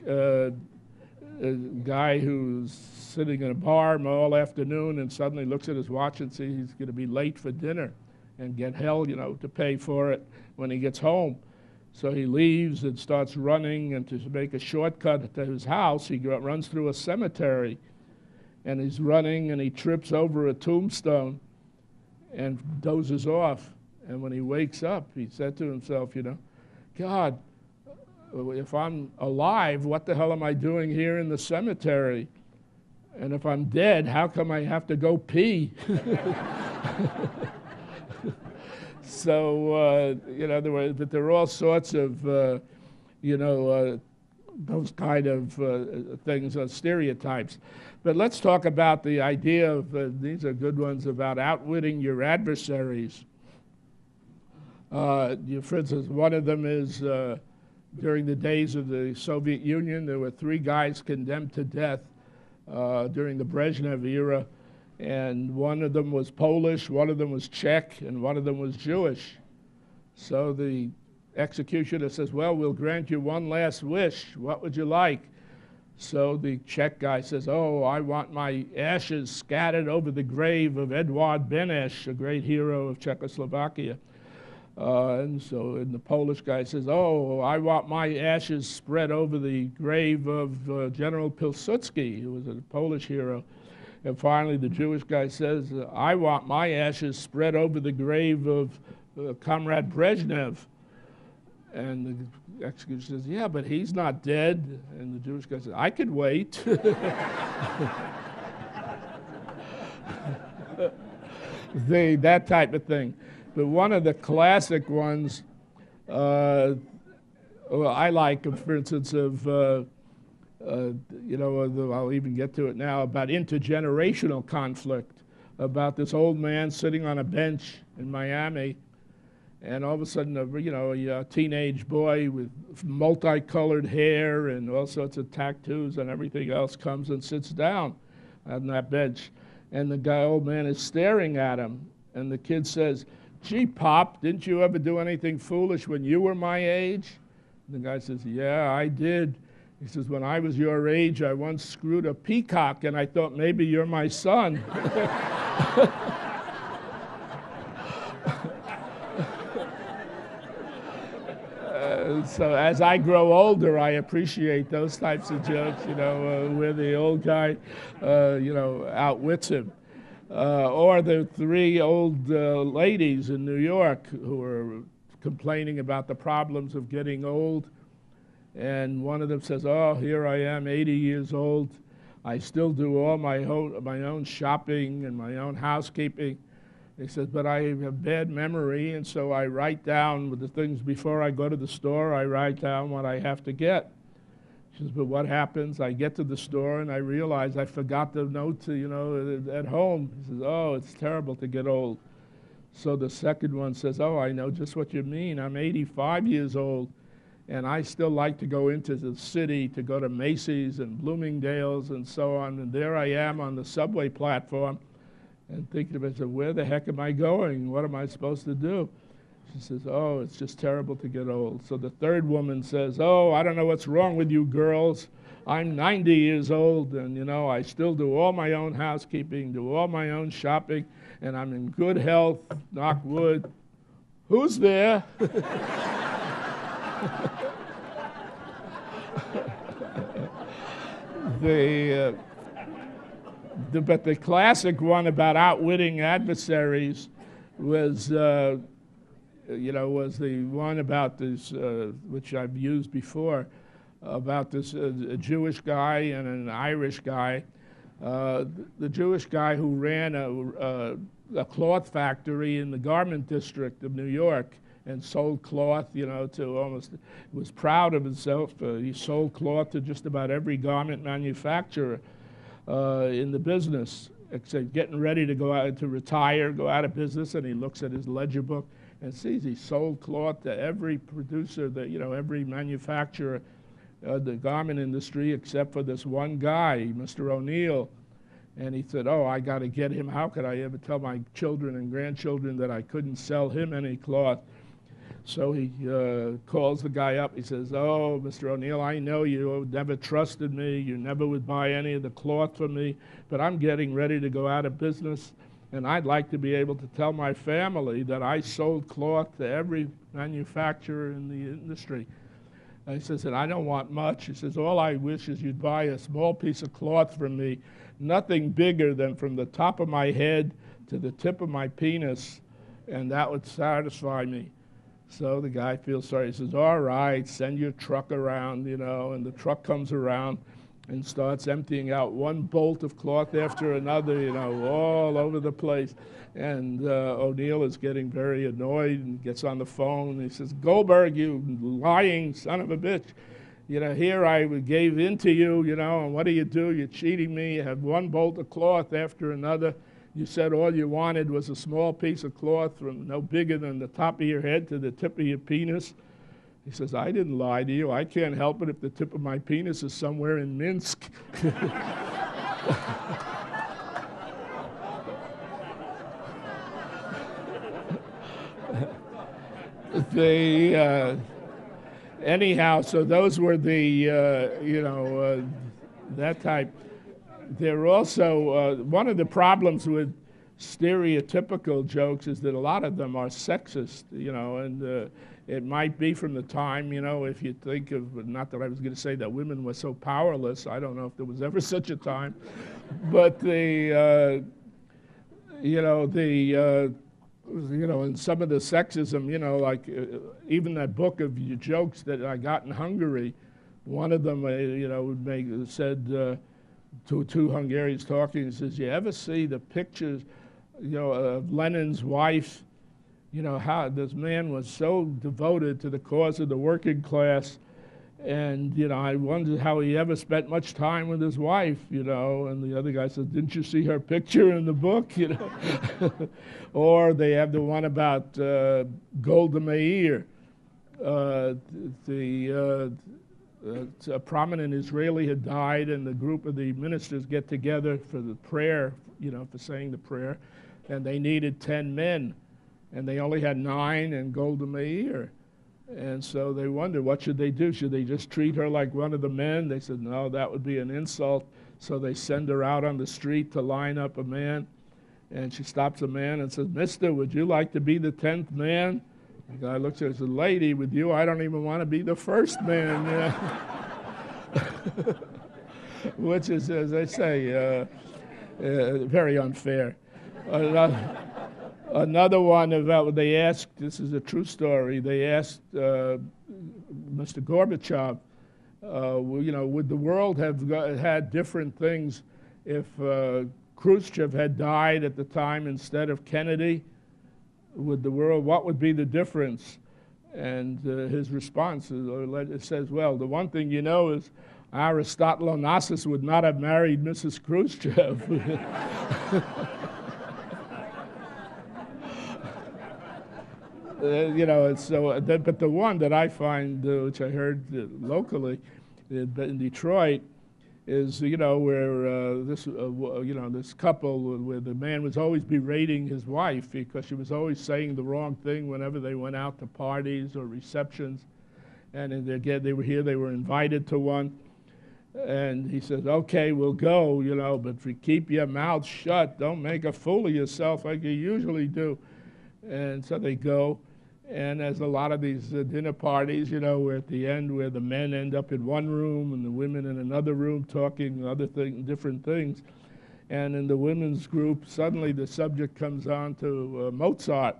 guy who's sitting in a bar all afternoon and suddenly looks at his watch and sees he's going to be late for dinner and get hell to pay for it when he gets home. So he leaves and starts running, and to make a shortcut to his house, he runs through a cemetery. And he's running and he trips over a tombstone and dozes off. And when he wakes up, he said to himself, God, if I'm alive, what the hell am I doing here in the cemetery? And if I'm dead, how come I have to go pee? So, there are all sorts of, those kind of things, stereotypes. But let's talk about the idea of, these are good ones, about outwitting your adversaries. For instance, one of them is during the days of the Soviet Union, there were 3 guys condemned to death during the Brezhnev era. And one of them was Polish, one of them was Czech, and one of them was Jewish. So the executioner says, "Well, we'll grant you one last wish. What would you like?" So the Czech guy says, "Oh, I want my ashes scattered over the grave of Edvard Beneš, a great hero of Czechoslovakia." And the Polish guy says, "Oh, I want my ashes spread over the grave of General Pilsudski, who was a Polish hero." And finally, the Jewish guy says, "I want my ashes spread over the grave of Comrade Brezhnev." And the executioner says, "Yeah, but he's not dead." And the Jewish guy says, "I could wait." That type of thing. But one of the classic ones, I like, for instance, of I'll even get to it now, about intergenerational conflict, about this old man sitting on a bench in Miami, and all of a sudden, a teenage boy with multicolored hair and all sorts of tattoos and everything else comes and sits down on that bench, and the old man is staring at him, and the kid says, "Gee, Pop, didn't you ever do anything foolish when you were my age?" And the guy says, "Yeah, I did." He says, "When I was your age, I once screwed a peacock, and I thought maybe you're my son." So as I grow older, I appreciate those types of jokes, where the old guy, outwits him. Or the 3 old ladies in New York who are complaining about the problems of getting old. And one of them says, "Oh, here I am, 80 years old. I still do all my own shopping and my own housekeeping." He says, "But I have bad memory, and so I write down the things before I go to the store. I write down what I have to get." She says, "But what happens? I get to the store and I realize I forgot the note at home." He says, "Oh, it's terrible to get old." So the second one says, "Oh, I know just what you mean. I'm 85 years old. And I still like to go into the city, to go to Macy's and Bloomingdale's and so on. And there I am on the subway platform and thinking to myself, where the heck am I going? What am I supposed to do?" She says, oh, it's just terrible to get old. So the third woman says, oh, I don't know what's wrong with you girls. I'm 90 years old, and, you know, I still do all my own housekeeping, do all my own shopping, and I'm in good health, knock wood. Who's there? But the classic one about outwitting adversaries was, was the one about this, which I've used before, about this a Jewish guy and an Irish guy. The Jewish guy who ran a cloth factory in the garment district of New York and sold cloth, to almost, was proud of himself. He sold cloth to just about every garment manufacturer in the business, except getting ready to go out to retire, go out of business, and he looks at his ledger book and sees he sold cloth to every producer, every manufacturer, the garment industry, except for this one guy, Mr. O'Neill. And he said, oh, I got to get him. How could I ever tell my children and grandchildren that I couldn't sell him any cloth? So he calls the guy up. He says, oh, Mr. O'Neill, I know you never trusted me. You never would buy any of the cloth from me. But I'm getting ready to go out of business, and I'd like to be able to tell my family that I sold cloth to every manufacturer in the industry. And he says, and I don't want much. He says, all I wish is you'd buy a small piece of cloth from me, nothing bigger than from the top of my head to the tip of my penis, and that would satisfy me. So the guy feels sorry. He says, all right, send your truck around, and the truck comes around and starts emptying out one bolt of cloth after another, all over the place. And O'Neill is getting very annoyed and gets on the phone. And he says, Goldberg, you lying son of a bitch. Here I gave in to you, and what do? You're cheating me. You have one bolt of cloth after another. You said all you wanted was a small piece of cloth from no bigger than the top of your head to the tip of your penis. He says, I didn't lie to you. I can't help it if the tip of my penis is somewhere in Minsk. Anyhow, so those were the, that type. They're also, one of the problems with stereotypical jokes is that a lot of them are sexist, and it might be from the time, if you think of, not that I was going to say that women were so powerless, I don't know if there was ever such a time, but and some of the sexism, like even that book of jokes that I got in Hungary, one of them, said, to two Hungarians talking, he says, you ever see the pictures, of Lenin's wife, how this man was so devoted to the cause of the working class, and, I wondered how he ever spent much time with his wife, and the other guy says, didn't you see her picture in the book, Or they have the one about Golda Meir, a prominent Israeli had died, and the group of the ministers get together for the prayer, for saying the prayer, and they needed 10 men, and they only had 9 in Golda Meir. And so they wondered, what should they do? Should they just treat her like one of the men? They said, no, that would be an insult. So they send her out on the street to line up a man, and she stops a man and says, mister, would you like to be the 10th man? The guy looks at her and says, lady, with you, I don't even want to be the first man. Which is, as I say, very unfair. Another one about, they asked, this is a true story, they asked Mr. Gorbachev, would the world have had different things if Khrushchev had died at the time instead of Kennedy? Would the world, what would be the difference? And his response says, well, the one thing you know is Aristotle Onassis would not have married Mrs. Khrushchev. But the one that I find, which I heard locally in Detroit, is, where this couple where the man was always berating his wife because she was always saying the wrong thing whenever they went out to parties or receptions. And again, they were invited to one. And he says, okay, we'll go, but if you keep your mouth shut, don't make a fool of yourself like you usually do. And so they go. And there's a lot of these dinner parties, where at the end, where the men end up in one room and the women in another room talking different things. And in the women's group, suddenly the subject comes on to Mozart.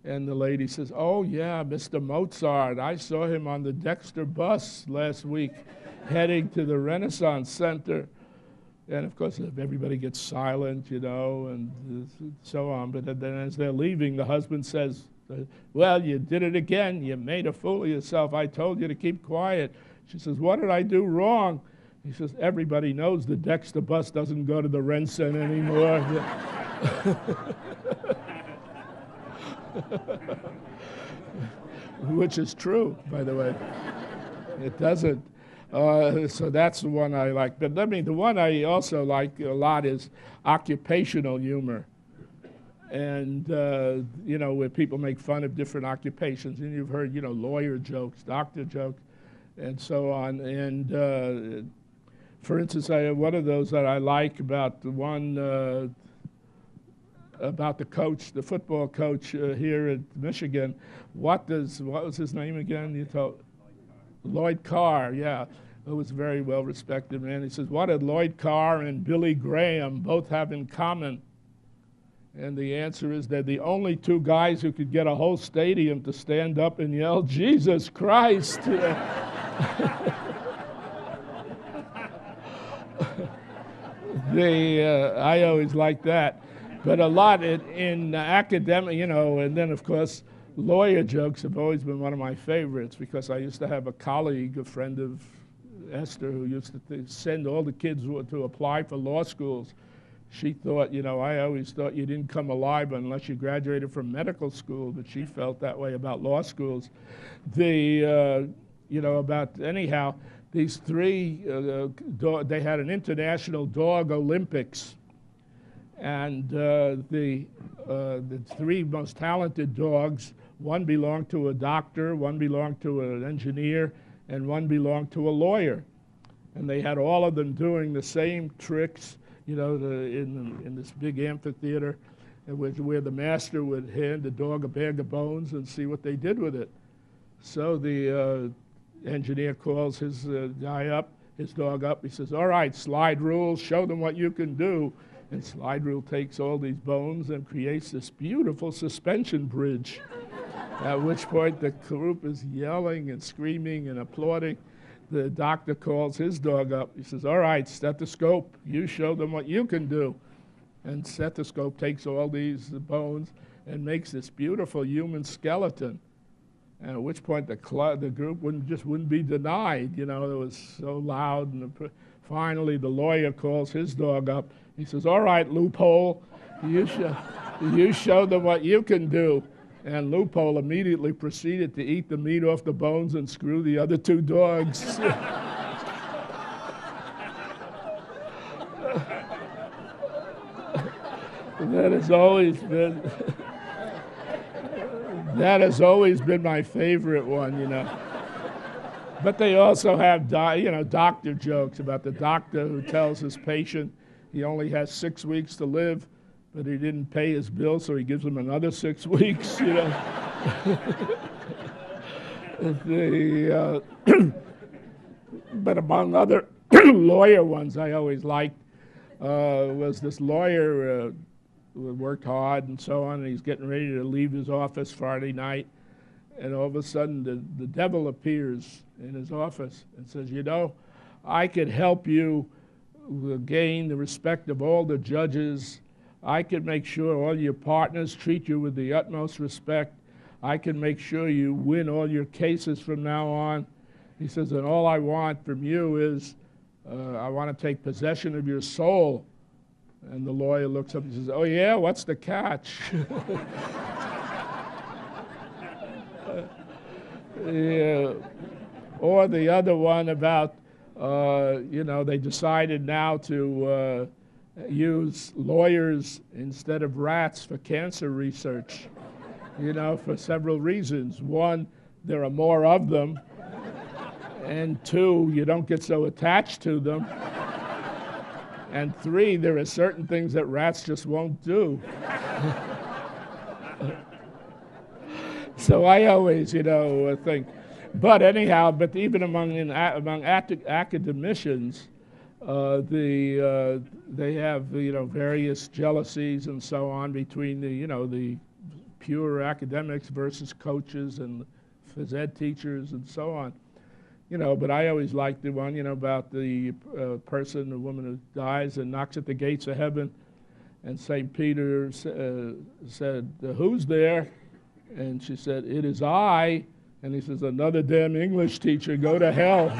And the lady says, oh, yeah, Mr. Mozart. I saw him on the Dexter bus last week heading to the Renaissance Center. And, of course, everybody gets silent, and so on. But then as they're leaving, the husband says, well, you did it again. You made a fool of yourself. I told you to keep quiet. She says, what did I do wrong? He says, everybody knows the Dexter bus doesn't go to the Ren Center anymore. Which is true, by the way. It doesn't. So that's the one I like. But the one I also like a lot is occupational humor. And, where people make fun of different occupations. And you've heard, lawyer jokes, doctor jokes, and so on. And, for instance, I have one of those that I like about the one about the coach, the football coach here at Michigan. What was his name again? You told Lloyd Carr, yeah. It was a very well-respected man. He says, what did Lloyd Carr and Billy Graham both have in common? And the answer is they're the only two guys who could get a whole stadium to stand up and yell, Jesus Christ. I always like that. But a lot in academic, and then, of course, lawyer jokes have always been one of my favorites because I used to have a colleague, a friend of Esther, who used to send all the kids to apply for law schools. She thought, I always thought you didn't come alive unless you graduated from medical school, but she felt that way about law schools. Anyhow, these three, they had an international dog Olympics, and the three most talented dogs, one belonged to a doctor, one belonged to an engineer, and one belonged to a lawyer. And they had all of them doing the same tricks, in this big amphitheater, where the master would hand the dog a bag of bones and see what they did with it. So the engineer calls his dog up. He says, all right, Slide Rule, show them what you can do. And Slide Rule takes all these bones and creates this beautiful suspension bridge, at which point the group is yelling and screaming and applauding. The doctor calls his dog up. He says, all right, Stethoscope, you show them what you can do. And Stethoscope takes all these bones and makes this beautiful human skeleton. And at which point the group wouldn't be denied. It was so loud. And finally, the lawyer calls his dog up. He says, all right, Loophole, you show them what you can do. And Loophole immediately proceeded to eat the meat off the bones and screw the other two dogs. That has always been my favorite one, But they also have, doctor jokes about the doctor who tells his patient he only has 6 weeks to live, but he didn't pay his bill, so he gives him another 6 weeks, But among other lawyer ones I always liked was this lawyer who worked hard and so on, and he's getting ready to leave his office Friday night, and all of a sudden the devil appears in his office and says, I could help you gain the respect of all the judges. I can make sure all your partners treat you with the utmost respect. I can make sure you win all your cases from now on. He says, and all I want from you is I want to take possession of your soul. And the lawyer looks up and says, oh, yeah, what's the catch? Yeah. Or the other one about You know, they decided now to use lawyers instead of rats for cancer research, you know, for several reasons. One, there are more of them, and two, you don't get so attached to them, and three, there are certain things that rats just won't do. So I always, you know, think. But anyhow, but even among academicians, they have, you know, various jealousies and so on between the, you know, the pure academics versus coaches and phys ed teachers and so on. You know, but I always like the one, you know, about the person, the woman who dies and knocks at the gates of heaven, and St. Peter said, "Who's there?" And she said, "It is I." And he says, "Another damn English teacher, go to hell."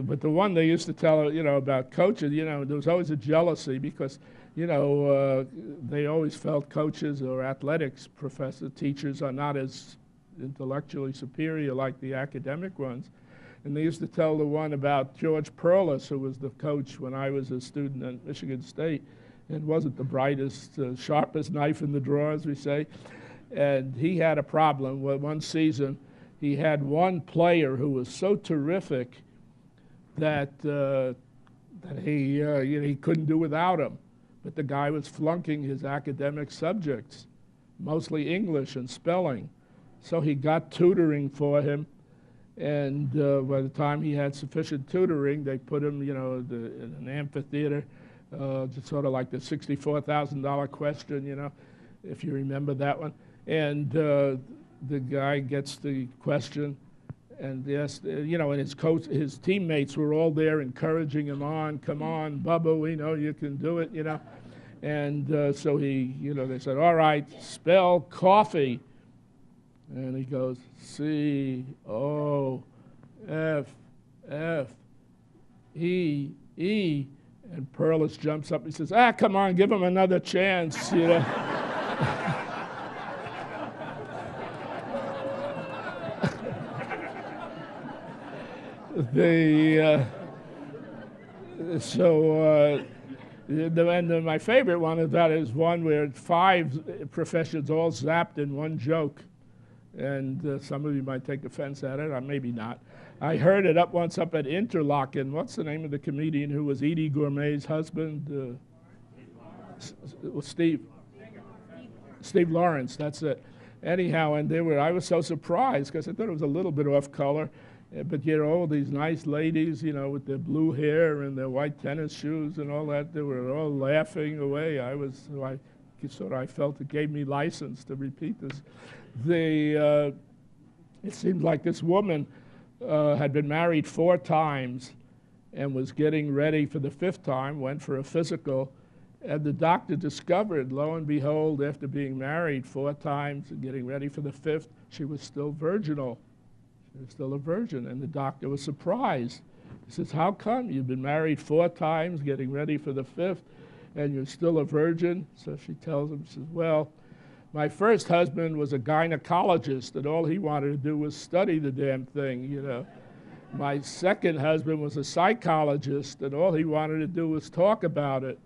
But the one they used to tell, you know, about coaches, you know, there was always a jealousy because, you know, they always felt coaches or athletics teachers are not as intellectually superior like the academic ones. And they used to tell the one about George Perlis, who was the coach when I was a student at Michigan State, and wasn't the brightest, sharpest knife in the drawer, as we say. And he had a problem. Well, one season, he had one player who was so terrific that he couldn't do without him. But the guy was flunking his academic subjects, mostly English and spelling. So he got tutoring for him. And by the time he had sufficient tutoring, they put him, you know, in an amphitheater, just sort of like the $64,000 question, you know, if you remember that one. And the guy gets the question, and yes, you know, and his coach, his teammates were all there encouraging him on. "Come on, Bubba, we know you can do it," you know. And so he, you know, they said, "All right, spell coffee." And he goes, C-O-F-F-E-E. And Perlis jumps up and says, "Come on, give him another chance," you know. And my favorite one of that is one where 5 professions all zapped in one joke. And some of you might take offense at it, or maybe not. I heard it once up at Interlochen. What's the name of the comedian who was Edie Gourmet's husband? Steve Lawrence, that's it. Anyhow, and I was so surprised because I thought it was a little bit off color. But you know, all these nice ladies, you know, with their blue hair and their white tennis shoes and all that, they were all laughing away. I felt it gave me license to repeat this. It seemed like this woman had been married 4 times and was getting ready for the 5th time, went for a physical, and the doctor discovered, lo and behold, after being married 4 times and getting ready for the 5th, she was still virginal. She was still a virgin, and the doctor was surprised. He says, "How come? You've been married 4 times, getting ready for the 5th, and you're still a virgin?" So she tells him, she says, "Well, my first husband was a gynecologist, and all he wanted to do was study the damn thing, you know. My second husband was a psychologist, and all he wanted to do was talk about it.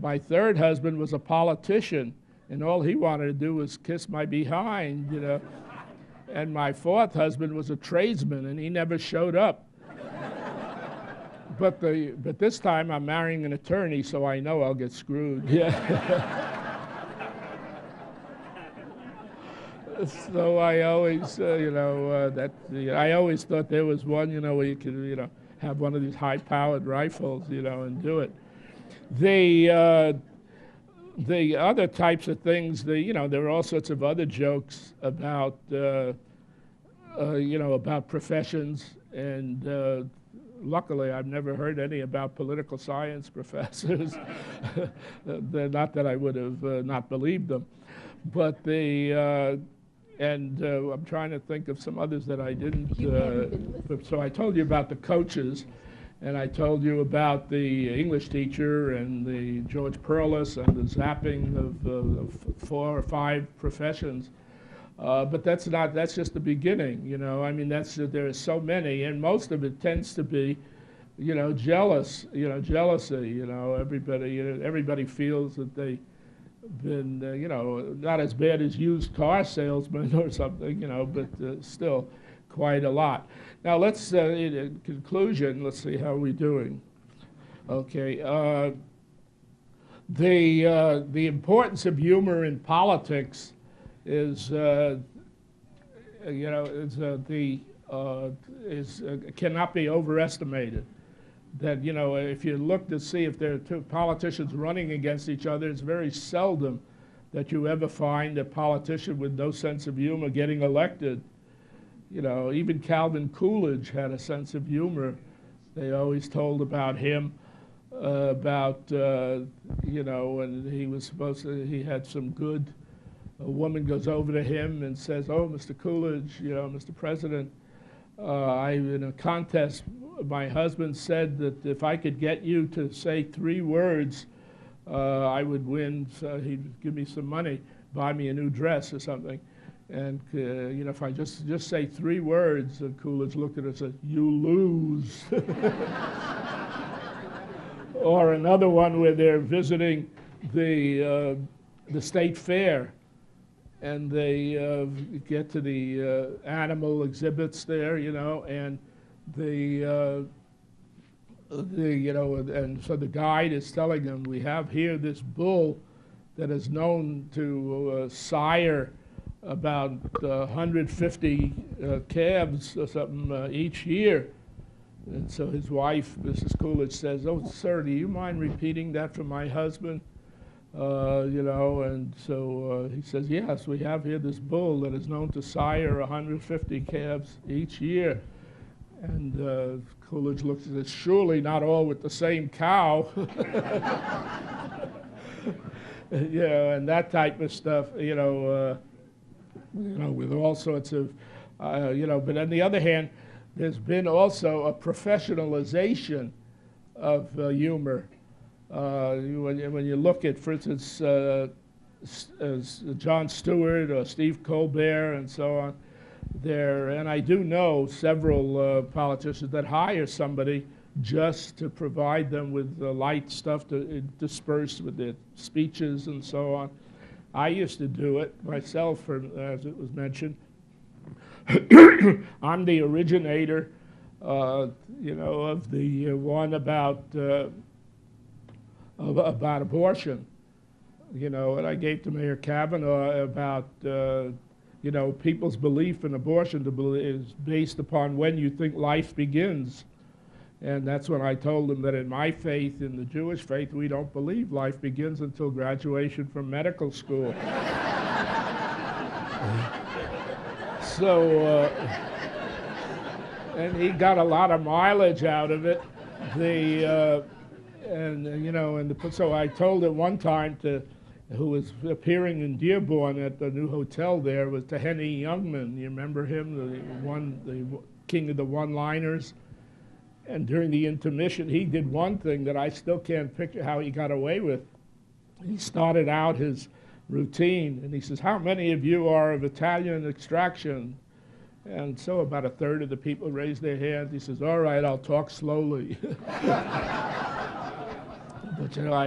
My third husband was a politician, and all he wanted to do was kiss my behind, you know. And my 4th husband was a tradesman, and he never showed up. But this time I'm marrying an attorney, so I know I'll get screwed." Yeah. So I always, I always thought there was one, you know, where you could, you know, have one of these high-powered rifles, you know, and do it. The other types of things, you know, there are all sorts of other jokes about, you know, about professions, and luckily I've never heard any about political science professors. Not that I would have not believed them, but I'm trying to think of some others that I didn't. So I told you about the coaches, And I told you about the English teacher and the George Perlis and the zapping of 4 or 5 professions. But that's just the beginning, you know. I mean, there are so many, and most of it tends to be, you know, jealousy, you know, everybody feels that they've been, you know, not as bad as used car salesmen or something, you know, but still quite a lot. Now let's, in conclusion, let's see how we're doing. Okay, the importance of humor in politics is, cannot be overestimated. That, you know, if you look to see if there are 2 politicians running against each other, it's very seldom that you ever find a politician with no sense of humor getting elected. You know, even Calvin Coolidge had a sense of humor. They always told about him, you know, and he had some good, a woman goes over to him and says, "Oh, Mr. Coolidge, you know, Mr. President, in a contest, my husband said that if I could get you to say 3 words, I would win. So he'd give me some money, buy me a new dress or something. And you know, if I just say 3 words," and Coolidge looked at her and said, "You lose." Or another one where they're visiting the state fair, and they get to the animal exhibits there, you know, and you know, and so the guide is telling them, "We have here this bull that is known to sire about 150 calves or something each year." And so his wife, Mrs. Coolidge, says, "Oh, sir, do you mind repeating that for my husband?" You know, and so he says, "Yes, we have here this bull that is known to sire 150 calves each year." And Coolidge looks at it, "Surely not all with the same cow." You know, and that type of stuff, you know, with all sorts of, you know, but on the other hand, there's been also a professionalization of humor. When you look at, for instance, Jon Stewart or Steve Colbert and so on, and I do know several politicians that hire somebody just to provide them with the light stuff to disperse with their speeches and so on. I used to do it myself, as it was mentioned. I'm the originator, you know, of the one about abortion, you know, and I gave to Mayor Kavanaugh about, you know, people's belief in abortion is based upon when you think life begins. And that's when I told him that in my faith, in the Jewish faith, we don't believe life begins until graduation from medical school. So, and he got a lot of mileage out of it. And you know, so I told him one time who was appearing in Dearborn at the new hotel there, was to Henny Youngman. You remember him, the king of the one-liners? And during the intermission, he did one thing that I still can't picture how he got away with. He started out his routine, and he says, "How many of you are of Italian extraction?" And so about a third of the people raised their hands. He says, "All right, I'll talk slowly." But you know,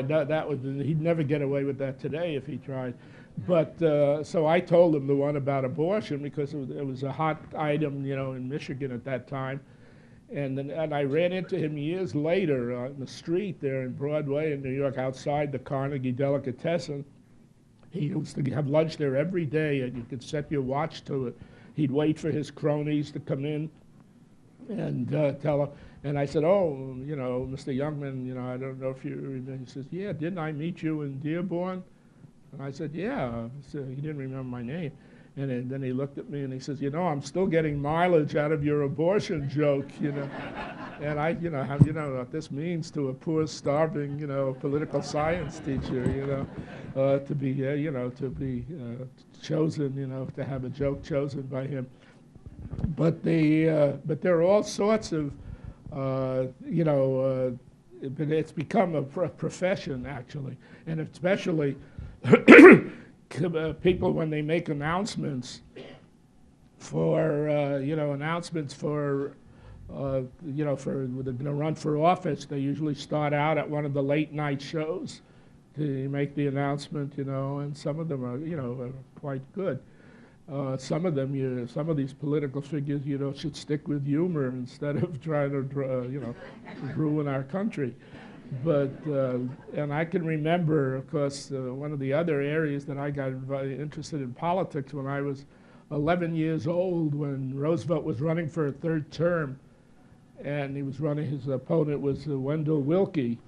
he'd never get away with that today if he tried. But so I told him the one about abortion because it was a hot item, you know, in Michigan at that time. And I ran into him years later on the street there in Broadway in New York, outside the Carnegie Delicatessen. He used to have lunch there every day, and you could set your watch to it. He'd wait for his cronies to come in and tell him. And I said, "Oh, you know, Mr. Youngman, you know, I don't know if you remember." He says, "Yeah, didn't I meet you in Dearborn?" And I said, "Yeah." So he didn't remember my name. And then he looked at me and he says, "You know, I'm still getting mileage out of your abortion joke, you know." And you know what this means to a poor, starving, you know, political science teacher, you know, to be, you know, to be chosen, you know, to have a joke chosen by him. But there are all sorts of It's become a profession, actually, and especially people when they make announcements for for they're going to run for office. They usually start out at one of the late night shows to make the announcement, and some of them are quite good. Some of these political figures, should stick with humor instead of trying to, ruin our country. But and I can remember, of course, one of the other areas that I got interested in politics when I was 11 years old, when Roosevelt was running for a third term, and his opponent was Wendell Willkie.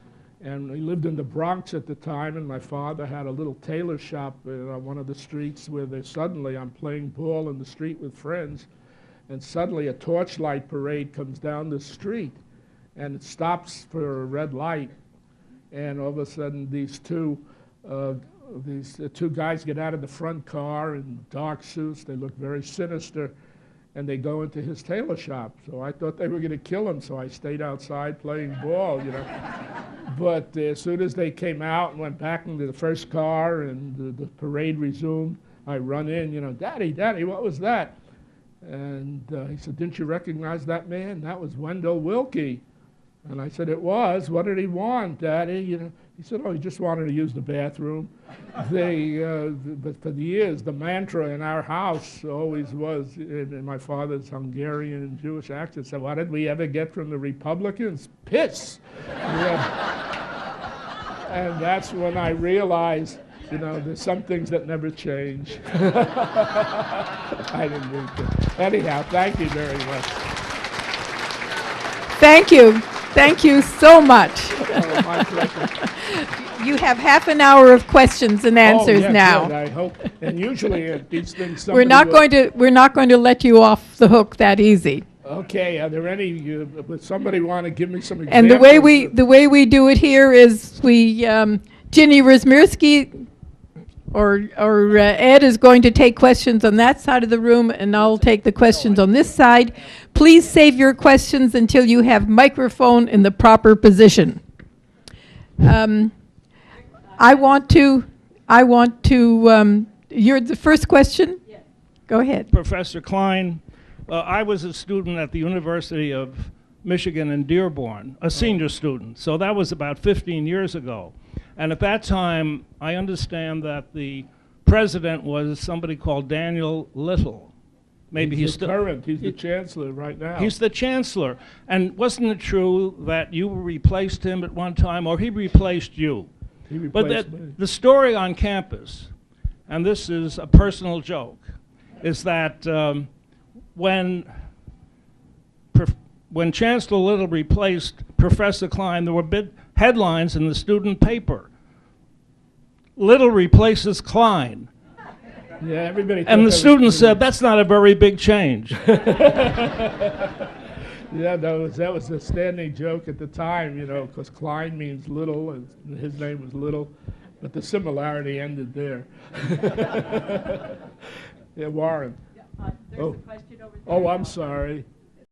And he lived in the Bronx at the time, and my father had a little tailor shop on one of the streets where suddenly I'm playing ball in the street with friends, and suddenly a torchlight parade comes down the street, and it stops for a red light, and all of a sudden these two guys get out of the front car in dark suits. They look very sinister, and they go into his tailor shop. So I thought they were going to kill him, so I stayed outside playing ball, But as soon as they came out and went back into the first car and the parade resumed, I run in, Daddy, what was that? And he said, didn't you recognize that man? That was Wendell Willkie. And I said, it was. What did he want, Daddy? He said, he just wanted to use the bathroom. But for the years, the mantra in our house always was, in my father's Hungarian and Jewish accent, said, what did we ever get from the Republicans? Piss. And that's when I realized, there's some things that never change. I didn't mean to. Anyhow, thank you very much. Thank you. Thank you so much. Oh, my pleasure. You have half an hour of questions and answers now. Good, I hope. And usually these things. We're not going to let you off the hook that easy. Okay. Are there any? Would somebody want to give me some examples? And the way we do it here is Ginny Rozmirsky or Ed is going to take questions on that side of the room, and I'll take the questions on this side. Please save your questions until you have microphone in the proper position. I want to. You're the first question? Yes. Go ahead. Professor Klein, I was a student at the University of Michigan in Dearborn, a senior student. So that was about 15 years ago. And at that time, I understand that the president was somebody called Daniel Little. Maybe he's current. He's the chancellor right now. He's the chancellor. And wasn't it true that you replaced him at one time, or he replaced you? He replaced me. The story on campus, and this is a personal joke, is that when Chancellor Little replaced Professor Klein, there were big headlines in the student paper. Little replaces Klein. Yeah, everybody. And the students said, that's not a very big change. Yeah, that was a standing joke at the time, because Klein means little, and his name was Little, but the similarity ended there. Yeah, Warren. There's a question over there. Oh, I'm sorry.